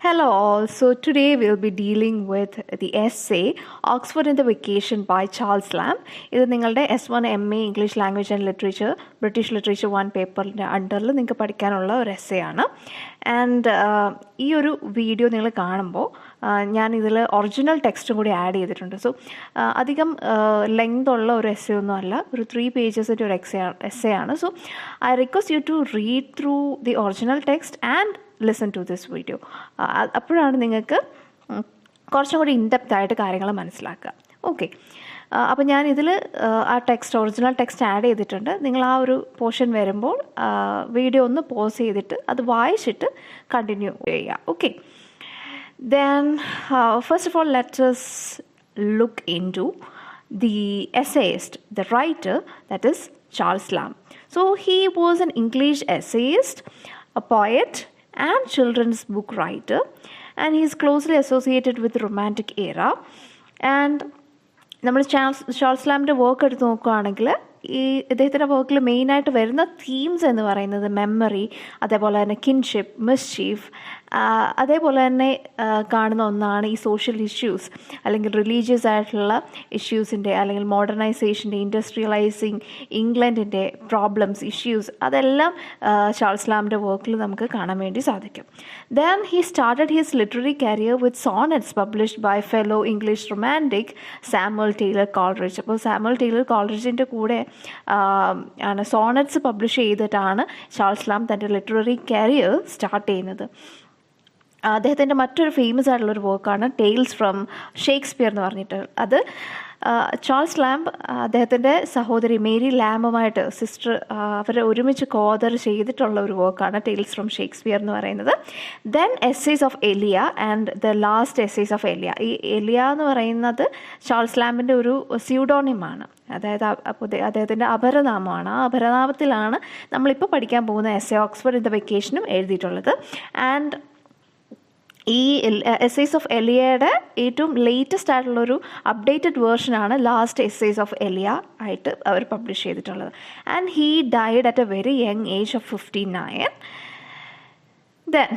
Hello all. So today we'll be dealing with the essay Oxford in the Vacation by Charles Lamb. ഇത് നിങ്ങളുടെ S1 MA English language and literature British literature 1 പേപ്പറിൻ്റെ അണ്ടറിൽ നിങ്ങൾക്ക് പഠിക്കാനുള്ള ഒരു essay ആണ്. And ഈ ഒരു വീഡിയോ നിങ്ങൾ കാണുമ്പോൾ ഞാൻ ഇതിൽ ഒറിജിനൽ ടെക്സ്റ്റും കൂടി ആഡ് ചെയ്തിട്ടുണ്ട്. സോ അധികം ലെങ്ത് ഉള്ള ഒരു എസ്സേ ഒന്നും അല്ല, ഒരു 3 പേജസിൻ്റെ ഒരു എസ്സേ ആണ്. So I request you to read through the original text and listen to this video. അപ്പോഴാണ് നിങ്ങൾക്ക് കുറച്ചും കൂടി ഇൻഡെപ്ത് ആയിട്ട് കാര്യങ്ങൾ മനസ്സിലാക്കുക. ഓക്കെ, അപ്പോൾ ഞാൻ ഇതിൽ ആ ടെക്സ്റ്റ് ഒറിജിനൽ ടെക്സ്റ്റ് ആഡ് ചെയ്തിട്ടുണ്ട്. നിങ്ങൾ ആ ഒരു പോർഷൻ വരുമ്പോൾ വീഡിയോ ഒന്ന് പോസ് ചെയ്തിട്ട് അത് വായിച്ചിട്ട് കണ്ടിന്യൂ ചെയ്യുക. Okay, then first of all let us look into the essayist, the writer, that is Charles Lamb. So he was an English essayist, a poet and children's book writer, and he is closely associated with the Romantic era. And നമ്മൾ Charles ലാമ്പിൻ്റെ work എടുത്ത് നോക്കുകയാണെങ്കിൽ ഈ ഇദ്ദേഹത്തിൻ്റെ വർക്കിൽ മെയിനായിട്ട് വരുന്ന themes എന്ന് പറയുന്നത് മെമ്മറി, അതേപോലെ തന്നെ കിൻഷിപ്പ്, മിസ്ചീഫ്, അതേപോലെ തന്നെ കാണുന്ന ഒന്നാണ് ഈ സോഷ്യൽ ഇഷ്യൂസ് അല്ലെങ്കിൽ റിലീജിയസ് ആയിട്ടുള്ള ഇഷ്യൂസിൻ്റെ അല്ലെങ്കിൽ മോഡേണൈസേഷൻ്റെ, ഇൻഡസ്ട്രിയലൈസിങ് ഇംഗ്ലണ്ടിൻ്റെ പ്രോബ്ലംസ്, ഇഷ്യൂസ്, അതെല്ലാം ചാൾസ് ലാമ്പിൻ്റെ വർക്കിൽ നമുക്ക് കാണാൻ വേണ്ടി സാധിക്കും. Then he started his literary career with sonnets published by fellow English romantic Samuel Taylor Coleridge. അപ്പോൾ സാമുവൽ ടൈലർ കോളറിജിൻ്റെ കൂടെ സോണറ്റ്സ് പബ്ലിഷ് ചെയ്തിട്ടാണ് ചാൾസ് ലാംബ് തൻ്റെ ലിറ്റററി കരിയർ സ്റ്റാർട്ട് ചെയ്യുന്നത്. അദ്ദേഹത്തിൻ്റെ മറ്റൊരു ഫേമസ് ആയിട്ടുള്ളൊരു വർക്കാണ് ടെയിൽസ് ഫ്രം ഷേക്സ്പിയർ എന്ന് പറഞ്ഞിട്ട്. അത് ചാൾസ് ലാംബ് അദ്ദേഹത്തിൻ്റെ സഹോദരി മേരി ലാംബുമായിട്ട് സിസ്റ്റർ അവർ ഒരുമിച്ച് കോദർ ചെയ്തിട്ടുള്ള ഒരു വർക്കാണ് ടെയിൽസ് ഫ്രം ഷേക്സ്പിയർ എന്ന് പറയുന്നത്. Then essays of Elia and the last essays of Elia. ഈ എലിയ എന്ന് പറയുന്നത് ചാൾസ് ലാംബിൻ്റെ ഒരു സ്യൂഡോണിമാണ്, അതായത് അദ്ദേഹത്തിൻ്റെ അപരനാമമാണ്. ആ അപരനാമത്തിലാണ് നമ്മളിപ്പോൾ പഠിക്കാൻ പോകുന്ന എസ്സേ ഓക്സ്ഫോർഡ് ഇൻ ദ വെക്കേഷനും എഴുതിയിട്ടുള്ളത്. ആൻഡ് ഈ എസ്സേസ് ഓഫ് എലിയയുടെ ഏറ്റവും ലേറ്റസ്റ്റ് ആയിട്ടുള്ളൊരു അപ്ഡേറ്റഡ് വേർഷനാണ് ലാസ്റ്റ് എസ്സേസ് ഓഫ് എലിയ ആയിട്ട് അവർ പബ്ലിഷ് ചെയ്തിട്ടുള്ളത്. And he died at a very young age of 59. Then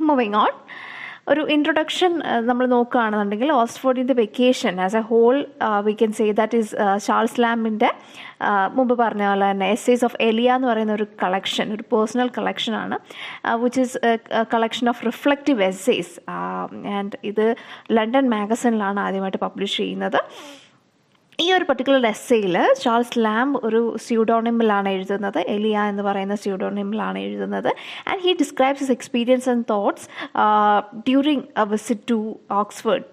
moving on, ഒരു ഇൻട്രൊഡക്ഷൻ നമ്മൾ നോക്കുകയാണെന്നുണ്ടെങ്കിൽ Oxford in the vacation as a whole we can say that is Charles ലാംബിൻ്റെ മുമ്പ് പറഞ്ഞ പോലെ തന്നെ എസ്സേസ് ഓഫ് എലിയ എന്ന് പറയുന്ന ഒരു കളക്ഷൻ, ഒരു പേഴ്സണൽ കളക്ഷനാണ്, which is collection of reflective essays. And ഇത് ലണ്ടൻ മാഗസിനിലാണ് ആദ്യമായിട്ട് പബ്ലിഷ് ചെയ്യുന്നത്. ഈ ഒരു പർട്ടിക്കുലർ എസ്സേയിൽ ചാൾസ് ലാംബ് ഒരു സ്യൂഡോണിമിലാണ് എഴുതുന്നത്, എലിയ എന്ന് പറയുന്ന സ്യൂഡോണിമിലാണ് എഴുതുന്നത്. And he describes his experience and thoughts during a visit to Oxford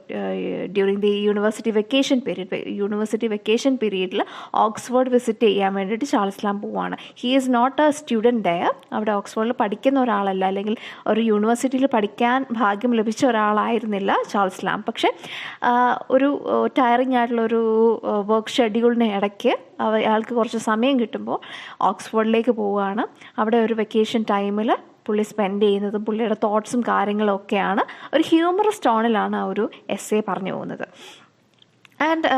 during the university vacation period. University vacation പീരീഡിൽ ഓക്സ്ഫോർഡ് വിസിറ്റ് ചെയ്യാൻ വേണ്ടിയിട്ട് ചാൾസ് ലാംബ് പോവാണ്. He is not a student there, അവിടെ ഓക്സ്ഫോർഡിൽ പഠിക്കുന്ന ഒരാളല്ല, അല്ലെങ്കിൽ ഒരു യൂണിവേഴ്സിറ്റിയിൽ പഠിക്കാൻ ഭാഗ്യം ലഭിച്ച ഒരാളായിരുന്നില്ല ചാൾസ് ലാംബ്. പക്ഷേ ഒരു ടയറിങ് ആയിട്ടുള്ളൊരു വർക്ക് ഷെഡ്യൂളിന് ഇടയ്ക്ക് അയാൾക്ക് കുറച്ച് സമയം കിട്ടുമ്പോൾ ഓക്സ്ഫോർഡിലേക്ക് പോവുകയാണ്. അവിടെ ഒരു വെക്കേഷൻ ടൈമിൽ പുള്ളി സ്പെൻഡ് ചെയ്യുന്നതും പുള്ളിയുടെ തോട്ട്സും കാര്യങ്ങളും ഒക്കെയാണ് ഒരു ഹ്യൂമറസ് ടോണിലാണ് ആ ഒരു എസ്സേ പറഞ്ഞു പോകുന്നത്. ആൻഡ്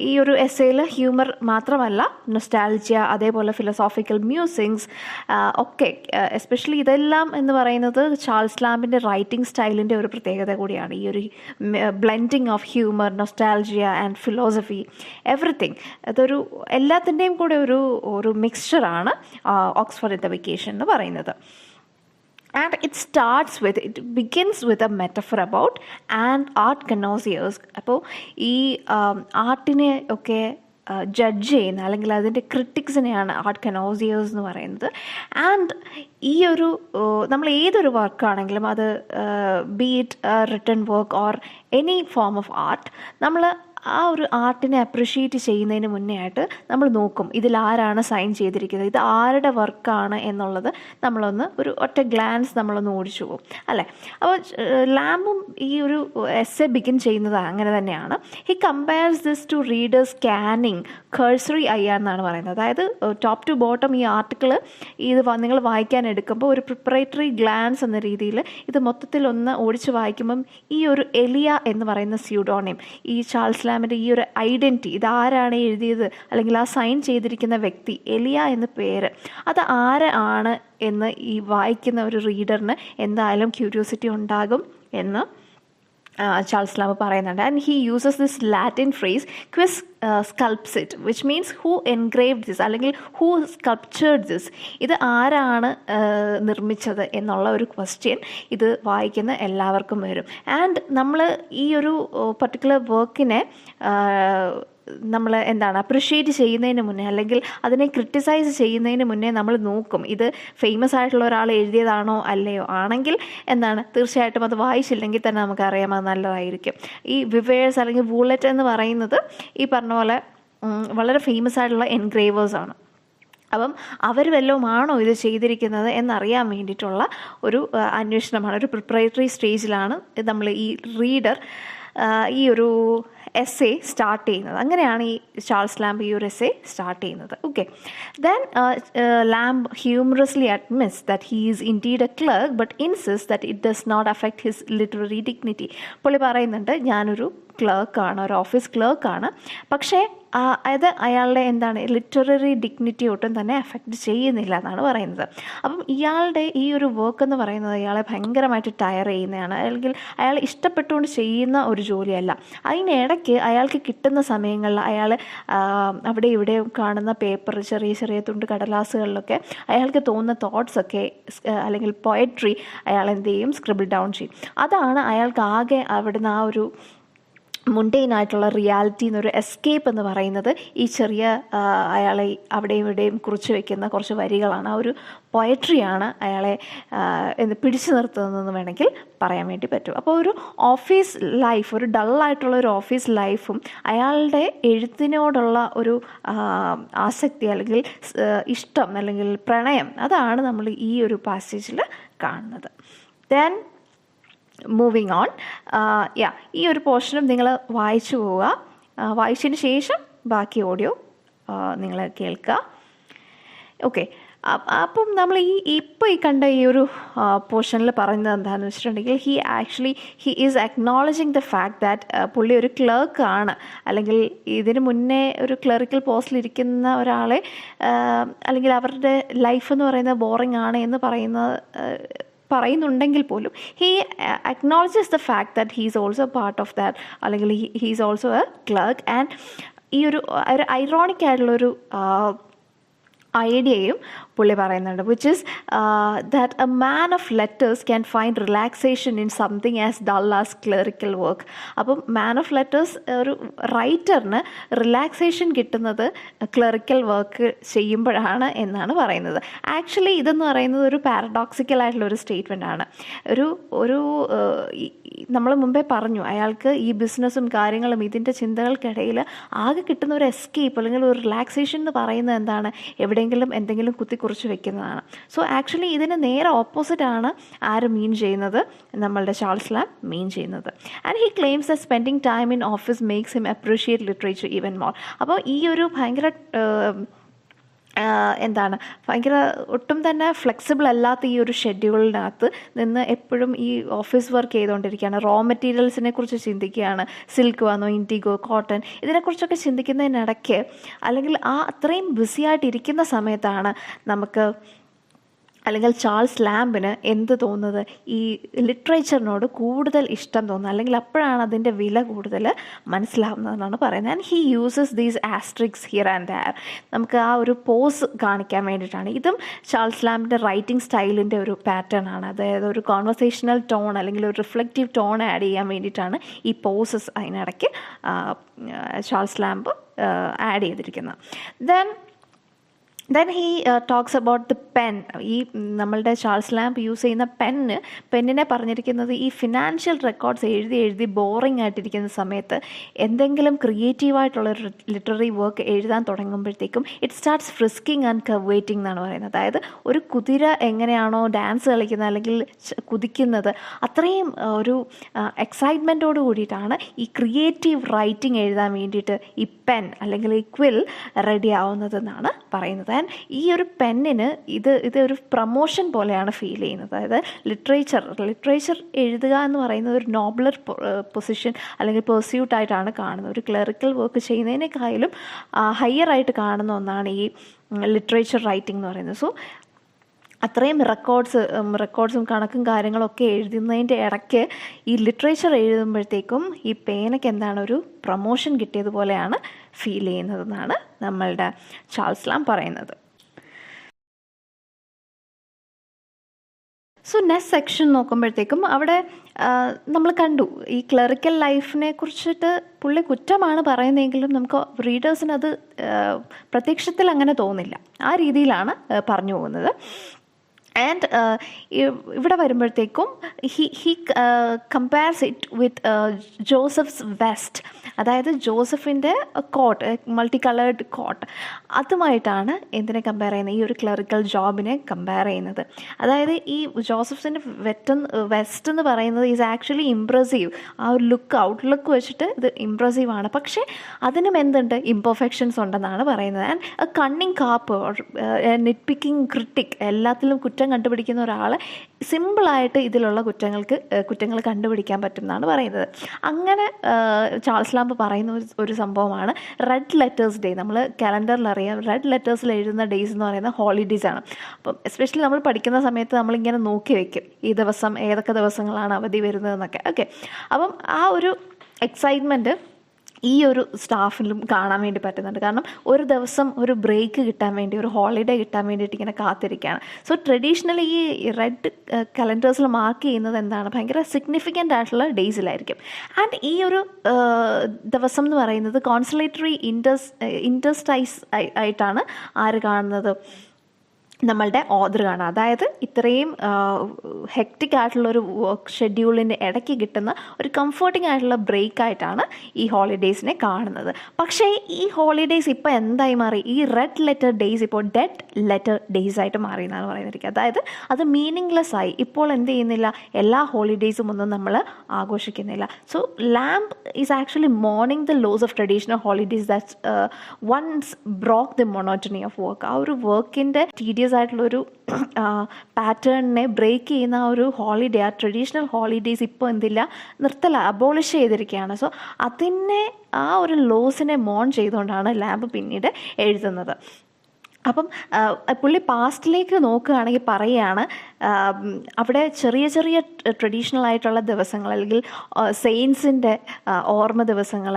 ഈ ഒരു എസ്സേയിൽ ഹ്യൂമർ മാത്രമല്ല, നൊസ്റ്റാൾജിയ, അതേപോലെ ഫിലോസോഫിക്കൽ മ്യൂസിങ്സ് ഒക്കെ, എസ്പെഷ്യലി ഇതെല്ലാം എന്ന് പറയുന്നത് ചാൾസ് ലാംബിൻ്റെ റൈറ്റിംഗ് സ്റ്റൈലിൻ്റെ ഒരു പ്രത്യേകത കൂടിയാണ്. ഈ ഒരു blending of humour, nostalgia and philosophy, everything, അതൊരു എല്ലാത്തിൻ്റെയും കൂടെ ഒരു മിക്സ്ചറാണ് ഓക്സ്ഫോർഡ് ഇൻ ദ വെക്കേഷൻ എന്ന് പറയുന്നത്. And it begins with a metaphor about art connoisseurs. അപ്പോൾ ഈ ആർട്ടിനെ ഒക്കെ ജഡ്ജ് ചെയ്യുന്ന അല്ലെങ്കിൽ അതിൻ്റെ ക്രിട്ടിക്സിനെയാണ് ആർട്ട് കനോസിയേഴ്സ് എന്ന് പറയുന്നത്. ആൻഡ് ഈ ഒരു നമ്മൾ ഏതൊരു വർക്കാണെങ്കിലും അത് B it written work or any form of art, നമ്മൾ ആ ഒരു ആർട്ടിനെ അപ്രിഷ്യേറ്റ് ചെയ്യുന്നതിന് മുന്നേ ആയിട്ട് നമ്മൾ നോക്കും ഇതിലാരാണ് സൈൻ ചെയ്തിരിക്കുന്നത്, ഇത് ആരുടെ വർക്കാണ് എന്നുള്ളത് നമ്മളൊന്ന് ഒരു ഒറ്റ ഗ്ലാൻസ് നമ്മളൊന്ന് ഓടിച്ചു പോകും, അല്ലേ? അപ്പോൾ ലാംബും ഈ ഒരു എസ്സേ ബിഗിൻ ചെയ്യുന്നത് അങ്ങനെ തന്നെയാണ്. He compares this to readers scanning cursory eye എന്നാണ് പറയുന്നത്. അതായത് ടോപ്പ് ടു ബോട്ടം ഈ ആർട്ടിക്കിൾ ഇത് നിങ്ങൾ വായിക്കാൻ എടുക്കുമ്പോൾ ഒരു പ്രിപ്പറേറ്ററി ഗ്ലാൻസ് എന്ന രീതിയിൽ ഇത് മൊത്തത്തിലൊന്ന് ഓടിച്ച് വായിക്കുമ്പം ഈ ഒരു എലിയ എന്ന് പറയുന്ന സ്യൂഡോണിം, ഈ ചാൾസ് ലാമിൻ്റെ ഈ ഒരു ഐഡൻറ്റിറ്റി, ഇതാരാണ് എഴുതിയത് അല്ലെങ്കിൽ ആ സൈൻ ചെയ്തിരിക്കുന്ന വ്യക്തി എലിയ എന്ന പേര് അത് ആരാണ് എന്ന് ഈ വായിക്കുന്ന ഒരു റീഡറിന് എന്തായാലും ക്യൂരിയോസിറ്റി ഉണ്ടാകും എന്ന് ചാൾസ് ലാംബ് പറയുന്നുണ്ട്. And he uses this Latin phrase quis sculpsit, which means who engraved this അല്ലെങ്കിൽ ഹൂ സ്കൾപ്ചേർഡ് ദിസ്, ഇത് ആരാണ് നിർമ്മിച്ചത് എന്നുള്ള ഒരു ക്വസ്റ്റ്യൻ ഇത് വായിക്കുന്ന എല്ലാവർക്കും വരും. ആൻഡ് നമ്മൾ ഈ ഒരു പർട്ടിക്കുലർ വർക്കിനെ നമ്മൾ അപ്രിഷ്യേറ്റ് ചെയ്യുന്നതിന് മുന്നേ അല്ലെങ്കിൽ അതിനെ ക്രിട്ടിസൈസ് ചെയ്യുന്നതിന് മുന്നേ നമ്മൾ നോക്കും ഇത് ഫേമസ് ആയിട്ടുള്ള ഒരാൾ എഴുതിയതാണോ അല്ലയോ. ആണെങ്കിൽ തീർച്ചയായിട്ടും അത് വായിച്ചില്ലെങ്കിൽ തന്നെ നമുക്കറിയാം അത് നല്ലതായിരിക്കും. ഈ വിവേഴ്സ് അല്ലെങ്കിൽ വൂളറ്റ് എന്ന് പറയുന്നത് ഈ പറഞ്ഞ പോലെ വളരെ ഫേമസ് ആയിട്ടുള്ള എൻഗ്രേവേഴ്സാണ്. അപ്പം അവർ വല്ലതുമാണോ ഇത് ചെയ്തിരിക്കുന്നത് എന്നറിയാൻ വേണ്ടിയിട്ടുള്ള ഒരു അന്വേഷണമാണ്, ഒരു പ്രിപ്പറേറ്ററി സ്റ്റേജിലാണ് നമ്മൾ ഈ റീഡർ ഈ ഒരു എസ്സേ സ്റ്റാർട്ട് ചെയ്യുന്നത്. അങ്ങനെയാണ് ഈ ചാൾസ് ലാംബ് ഈ ഒരു എസ്സേ സ്റ്റാർട്ട് ചെയ്യുന്നത്. Okay, then Lamb humorously admits that he is indeed a clerk but insist that it does not affect his literary dignity. പുള്ളി പറയുന്നുണ്ട് ഞാനൊരു ക്ലർക്കാണ്, ഒരു ഓഫീസ് ക്ലർക്കാണ്, പക്ഷേ അത് അയാളുടെ ലിറ്റററി ഡിഗ്നിറ്റി ഒട്ടും തന്നെ അഫക്റ്റ് ചെയ്യുന്നില്ല എന്നാണ് പറയുന്നത്. അപ്പം ഇയാളുടെ ഈ ഒരു വർക്ക് എന്ന് പറയുന്നത് അയാളെ ഭയങ്കരമായിട്ട് ടയർ ചെയ്യുന്നതാണ്, അല്ലെങ്കിൽ അയാൾ ഇഷ്ടപ്പെട്ടുകൊണ്ട് ചെയ്യുന്ന ഒരു ജോലിയല്ല. അതിനിടയ്ക്ക് അയാൾക്ക് കിട്ടുന്ന സമയങ്ങളിൽ അയാൾ അവിടെ ഇവിടെ കാണുന്ന പേപ്പർ, ചെറിയ ചെറിയ തുണ്ട് കടലാസുകളിലൊക്കെ അയാൾക്ക് തോന്നുന്ന തോട്ട്സൊക്കെ അല്ലെങ്കിൽ പോയട്രി അയാൾ എന്ത് ചെയ്യും, സ്ക്രിബിൾ ഡൗൺ ചെയ്യും. അതാണ് അയാൾക്ക് ആകെ അവിടുന്ന് ആ ഒരു മുണ്ടൈനായിട്ടുള്ള റിയാലിറ്റി എന്നൊരു എസ്കേപ്പ് എന്ന് പറയുന്നത് ഈ ചെറിയ അയാളെ അവിടെയും ഇവിടെയും കുറിച്ച് വയ്ക്കുന്ന കുറച്ച് വരികളാണ്. ആ ഒരു പോയട്രിയാണ് അയാളെ പിടിച്ചു നിർത്തുന്നതെന്ന് വേണമെങ്കിൽ പറയാൻ വേണ്ടി പറ്റും. അപ്പോൾ ഒരു ഓഫീസ് ലൈഫ്, ഒരു ഡള്ളായിട്ടുള്ള ഒരു ഓഫീസ് ലൈഫും അയാളുടെ എഴുത്തിനോടുള്ള ഒരു ആസക്തി അല്ലെങ്കിൽ ഇഷ്ടം അല്ലെങ്കിൽ പ്രണയം, അതാണ് നമ്മൾ ഈ ഒരു പാസേജിൽ കാണുന്നത്. ദെൻ മൂവിങ് ഓൺ, ഈ ഒരു പോർഷനും നിങ്ങൾ വായിച്ചു പോവുക. വായിച്ചതിന് ശേഷം ബാക്കി ഓഡിയോ നിങ്ങൾ കേൾക്കുക. ഓക്കെ, അപ്പം നമ്മൾ ഇപ്പോൾ കണ്ട ഈ ഒരു പോർഷനിൽ പറയുന്നത് എന്താണെന്ന് വെച്ചിട്ടുണ്ടെങ്കിൽ he is acknowledging the fact that പുള്ളി ഒരു ക്ലർക്കാണ്, അല്ലെങ്കിൽ ഇതിന് മുന്നേ ഒരു ക്ലറിക്കൽ പോസ്റ്റിലിരിക്കുന്ന ഒരാളെ അല്ലെങ്കിൽ അവരുടെ ലൈഫ് എന്ന് പറയുന്നത് ബോറിംഗ് ആണ് എന്ന് പറയുന്നുണ്ടെങ്കിൽ പോലും he acknowledges the fact that he is also part of that, അല്ലെങ്കിൽ he is also a clerk. And ഈ ഒരു ഐറോണിക് ആയിട്ടുള്ളൊരു ഐഡിയയും പുള്ളി പറയുന്നുണ്ട്, which is that a man of letters can find relaxation in something as dull as clerical work. അപ്പം man of letters, ഒരു റൈറ്ററിന് റിലാക്സേഷൻ കിട്ടുന്നത് ക്ലറിക്കൽ വർക്ക് ചെയ്യുമ്പോഴാണ് എന്നാണ് പറയുന്നത്. ആക്ച്വലി ഇതെന്ന് പറയുന്നത് ഒരു പാരഡോക്സിക്കൽ ആയിട്ടുള്ള ഒരു സ്റ്റേറ്റ്മെൻ്റ് ആണ്. ഒരു നമ്മൾ മുമ്പേ പറഞ്ഞു, അയാൾക്ക് ഈ ബിസിനസ്സും കാര്യങ്ങളും ഇതിൻ്റെ ചിന്തകൾക്കിടയിൽ ആകെ കിട്ടുന്ന ഒരു എസ്കേപ്പ് അല്ലെങ്കിൽ ഒരു റിലാക്സേഷൻ എന്ന് പറയുന്നത് എന്താണ്, എവിടെയെങ്കിലും എന്തെങ്കിലും കുറിച്ച് വെക്കുന്നതാണ്. സോ ആക്ച്വലി ഇതിന് നേരെ ഓപ്പോസിറ്റാണ് ആര് മീൻ ചെയ്യുന്നത്, നമ്മളുടെ ചാൾസ് ലാംബ് മീൻ ചെയ്യുന്നത്. And he claims that spending time in office makes him appreciate literature even more. അപ്പോൾ ഈ ഒരു ഭയങ്കര ഭയങ്കര ഒട്ടും തന്നെ ഫ്ലെക്സിബിൾ അല്ലാത്ത ഈ ഒരു ഷെഡ്യൂളിനകത്ത് നിന്ന് എപ്പോഴും ഈ ഓഫീസ് വർക്ക് ചെയ്തുകൊണ്ടിരിക്കുകയാണ്. റോ മെറ്റീരിയൽസിനെ കുറിച്ച് ചിന്തിക്കുകയാണ്, സിൽക്ക് വന്നോ, ഇൻഡിഗോ, കോട്ടൺ, ഇതിനെക്കുറിച്ചൊക്കെ ചിന്തിക്കുന്നതിനിടയ്ക്ക് അല്ലെങ്കിൽ അത്രയും ബിസി ആയിട്ടിരിക്കുന്ന സമയത്താണ് നമുക്ക് അല്ലെങ്കിൽ ചാൾസ് ലാംബിന് എന്ത് തോന്നുന്നത്, ഈ ലിറ്ററേച്ചറിനോട് കൂടുതൽ ഇഷ്ടം തോന്നുന്നത്, അല്ലെങ്കിൽ അപ്പോഴാണ് അതിൻ്റെ വില കൂടുതൽ മനസ്സിലാവുന്നതെന്നാണ് പറയുന്നത്. And he uses these Asterix here and their. നമുക്ക് ആ ഒരു പോസ് കാണിക്കാൻ വേണ്ടിയിട്ടാണ്. ഇതും ചാൾസ് ലാംബിൻ്റെ റൈറ്റിംഗ് സ്റ്റൈലിൻ്റെ ഒരു പാറ്റേൺ ആണ്. അതായത് ഒരു കോൺവെർസേഷണൽ ടോൺ അല്ലെങ്കിൽ ഒരു റിഫ്ലക്റ്റീവ് ടോൺ ആഡ് ചെയ്യാൻ വേണ്ടിയിട്ടാണ് ഈ പോസസ് അതിനിടയ്ക്ക് ചാൾസ് ലാംബ് ആഡ് ചെയ്തിരിക്കുന്നത്. Then he talks about the pen. ഈ നമ്മളുടെ ചാൾസ് ലാംബ് യൂസ് ചെയ്യുന്ന പെന്നിനെ പറഞ്ഞിരിക്കുന്നത് ഈ ഫിനാൻഷ്യൽ റെക്കോർഡ്സ് എഴുതി ബോറിംഗ് ആയിട്ടിരിക്കുന്ന സമയത്ത് എന്തെങ്കിലും ക്രിയേറ്റീവായിട്ടുള്ളൊരു ലിറ്റററി വർക്ക് എഴുതാൻ തുടങ്ങുമ്പോഴത്തേക്കും ഇറ്റ് സ്റ്റാർട്ട്സ് ഫ്രിസ്കിങ് ആൻഡ് കവേറ്റിംഗ് എന്നാണ് പറയുന്നത്. അതായത് ഒരു കുതിര എങ്ങനെയാണോ ഡാൻസ് കളിക്കുന്നത് അല്ലെങ്കിൽ കുതിക്കുന്നത്, അത്രയും ഒരു എക്സൈറ്റ്മെൻറ്റോട് കൂടിയിട്ടാണ് ഈ ക്രിയേറ്റീവ് റൈറ്റിംഗ് എഴുതാൻ വേണ്ടിയിട്ട് ഈ പെൻ അല്ലെങ്കിൽ ഈ ക്വിൽ റെഡി ആവുന്നതെന്നാണ് പറയുന്നത്. ആൻഡ് ഈ ഒരു പെന്നിന് ഇതൊരു പ്രൊമോഷൻ പോലെയാണ് ഫീൽ ചെയ്യുന്നത്. അതായത് ലിറ്ററേച്ചർ എഴുതുക എന്ന് പറയുന്നത് ഒരു നോബലർ പൊസിഷൻ അല്ലെങ്കിൽ പെർസ്യൂട്ടായിട്ടാണ് കാണുന്നത്. ഒരു ക്ലറിക്കൽ വർക്ക് ചെയ്യുന്നതിനേക്കാളും ഹയർ ആയിട്ട് കാണുന്ന ഒന്നാണ് ഈ ലിറ്ററേച്ചർ റൈറ്റിംഗ് എന്ന് പറയുന്നത്. സോ അത്രയും റെക്കോർഡ്സും കണക്കും കാര്യങ്ങളൊക്കെ എഴുതുന്നതിൻ്റെ ഇടയ്ക്ക് ഈ ലിറ്ററേച്ചർ എഴുതുമ്പോഴത്തേക്കും ഈ പേനയ്ക്ക് എന്താണ് ഒരു പ്രൊമോഷൻ കിട്ടിയതുപോലെയാണ് ഫീൽ ചെയ്യുന്നതെന്നാണ് നമ്മളുടെ ചാൾസ് ലാം പറയുന്നത്. സോ നെക്സ്റ്റ് സെക്ഷൻ നോക്കുമ്പോഴത്തേക്കും അവിടെ നമ്മൾ കണ്ടു ഈ ക്ലറിക്കൽ ലൈഫിനെ കുറിച്ചിട്ട് പുള്ളി കുറ്റമാണ് പറയുന്നതെങ്കിലും നമുക്ക് റീഡേഴ്സിന് അത് പ്രത്യക്ഷത്തിൽ അങ്ങനെ തോന്നില്ല. ആ രീതിയിലാണ് പറഞ്ഞു പോകുന്നത്. ആൻഡ് ഇവിടെ വരുമ്പോഴത്തേക്കും he compares it with Joseph's west, അതായത് ജോസഫിൻ്റെ കോട്ട്, മൾട്ടി കളേർഡ് കോട്ട്, അതുമായിട്ടാണ് എന്തിനെ കമ്പയർ ചെയ്യുന്നത്, ഈ ഒരു ക്ലറിക്കൽ ജോബിനെ കമ്പയർ ചെയ്യുന്നത്. അതായത് ഈ ജോസഫിൻ്റെ വെസ്റ്റ് എന്ന് പറയുന്നത് ഈസ് ആക്ച്വലി ഇംപ്രസീവ്. ആ ഒരു ഔട്ട്ലുക്ക് വെച്ചിട്ട് ഇത് ഇംപ്രസീവ് ആണ്. പക്ഷേ അതിനും എന്തുണ്ട്, ഇംപെർഫെക്ഷൻസ് ഉണ്ടെന്നാണ് പറയുന്നത്. And a cunning carp, nit picking critic, എല്ലാത്തിലും കുറ്റം കണ്ടുപിടിക്കുന്ന ഒരാൾ സിമ്പിളായിട്ട് ഇതിലുള്ള കുറ്റങ്ങൾ കണ്ടുപിടിക്കാൻ പറ്റുമെന്നാണ് പറയുന്നത്. അങ്ങനെ ചാൾസ് ലാംബ് പറയുന്ന ഒരു സംഭവമാണ് റെഡ് ലെറ്റേഴ്സ് ഡേ. നമ്മൾ കലണ്ടറിൽ അറിയാം, റെഡ് ലെറ്റേഴ്സിൽ എഴുതുന്ന ഡേയ്സ് എന്ന് പറയുന്നത് ഹോളിഡേയ്സ് ആണ്. അപ്പം എസ്പെഷ്യലി നമ്മൾ പഠിക്കുന്ന സമയത്ത് നമ്മളിങ്ങനെ നോക്കി വയ്ക്കും ഈ ദിവസം ഏതൊക്കെ ദിവസങ്ങളാണ് അവധി വരുന്നതെന്നൊക്കെ. ഓക്കെ, അപ്പം ആ ഒരു എക്സൈറ്റ്മെൻറ്റ് ഈ ഒരു സ്റ്റാഫിലും കാണാൻ വേണ്ടി പറ്റുന്നുണ്ട്. കാരണം ഒരു ദിവസം ഒരു ബ്രേക്ക് കിട്ടാൻ വേണ്ടി, ഒരു ഹോളിഡേ കിട്ടാൻ വേണ്ടിയിട്ട് ഇങ്ങനെ കാത്തിരിക്കുകയാണ്. സോ ട്രഡീഷണലി ഈ റെഡ് കലണ്ടേഴ്സിൽ മാർക്ക് ചെയ്യുന്നത് എന്താണ്, ഭയങ്കര സിഗ്നിഫിക്കൻ്റ് ആയിട്ടുള്ള ഡേയ്സിലായിരിക്കും. ആൻഡ് ഈ ഒരു ദിവസം എന്ന് പറയുന്നത് കോൺസലേറ്ററി ഇൻഡസ്റ്റൈസ് ആയിട്ടാണ് ആര് കാണുന്നത്, നമ്മളുടെ ഓതർ കാണാം. അതായത് ഇത്രയും ഹെക്റ്റിക് ആയിട്ടുള്ളൊരു വർക്ക് ഷെഡ്യൂളിൻ്റെ ഇടയ്ക്ക് കിട്ടുന്ന ഒരു കംഫർട്ടിംഗ് ആയിട്ടുള്ള ബ്രേക്ക് ആയിട്ടാണ് ഈ ഹോളിഡേയ്സിനെ കാണുന്നത്. പക്ഷേ ഈ ഹോളിഡേയ്സ് ഇപ്പോൾ എന്തായി മാറി, ഈ റെഡ് ലെറ്റർ ഡേയ്സ് ഇപ്പോൾ ഡെഡ് ലെറ്റർ ഡേയ്സ് ആയിട്ട് മാറി എന്നാണ് പറയുന്നത്. അതായത് അത് മീനിങ്ലെസ് ആയി. ഇപ്പോൾ എന്ത് ചെയ്യുന്നില്ല, എല്ലാ ഹോളിഡേയ്സും ഒന്നും നമ്മൾ ആഘോഷിക്കുന്നില്ല. So Lamb is actually mourning the loss of traditional holidays that once broke the monotony of work. ആ ഒരു വർക്കിൻ്റെ ടീഡിയസ് ആയിട്ടുള്ളൊരു പാറ്റേണിനെ ബ്രേക്ക് ചെയ്യുന്ന ആ ഒരു ഹോളിഡേ, ആ ട്രഡീഷണൽ ഹോളിഡേയ്സ് ഇപ്പോൾ എന്തില്ല, അബോളിഷ് ചെയ്തിരിക്കുകയാണ്. സോ അതിനെ, ആ ഒരു ലോസിനെ മോൺ ചെയ്തുകൊണ്ടാണ് ലാംബ് പിന്നീട് എഴുതുന്നത്. അപ്പം പുള്ളി പാസ്റ്റിലേക്ക് നോക്കുകയാണെങ്കിൽ പറയുകയാണ്, അവിടെ ചെറിയ ചെറിയ ട്രഡീഷണൽ ആയിട്ടുള്ള ദിവസങ്ങൾ അല്ലെങ്കിൽ സെയിൻസിൻ്റെ ഓർമ്മ ദിവസങ്ങൾ,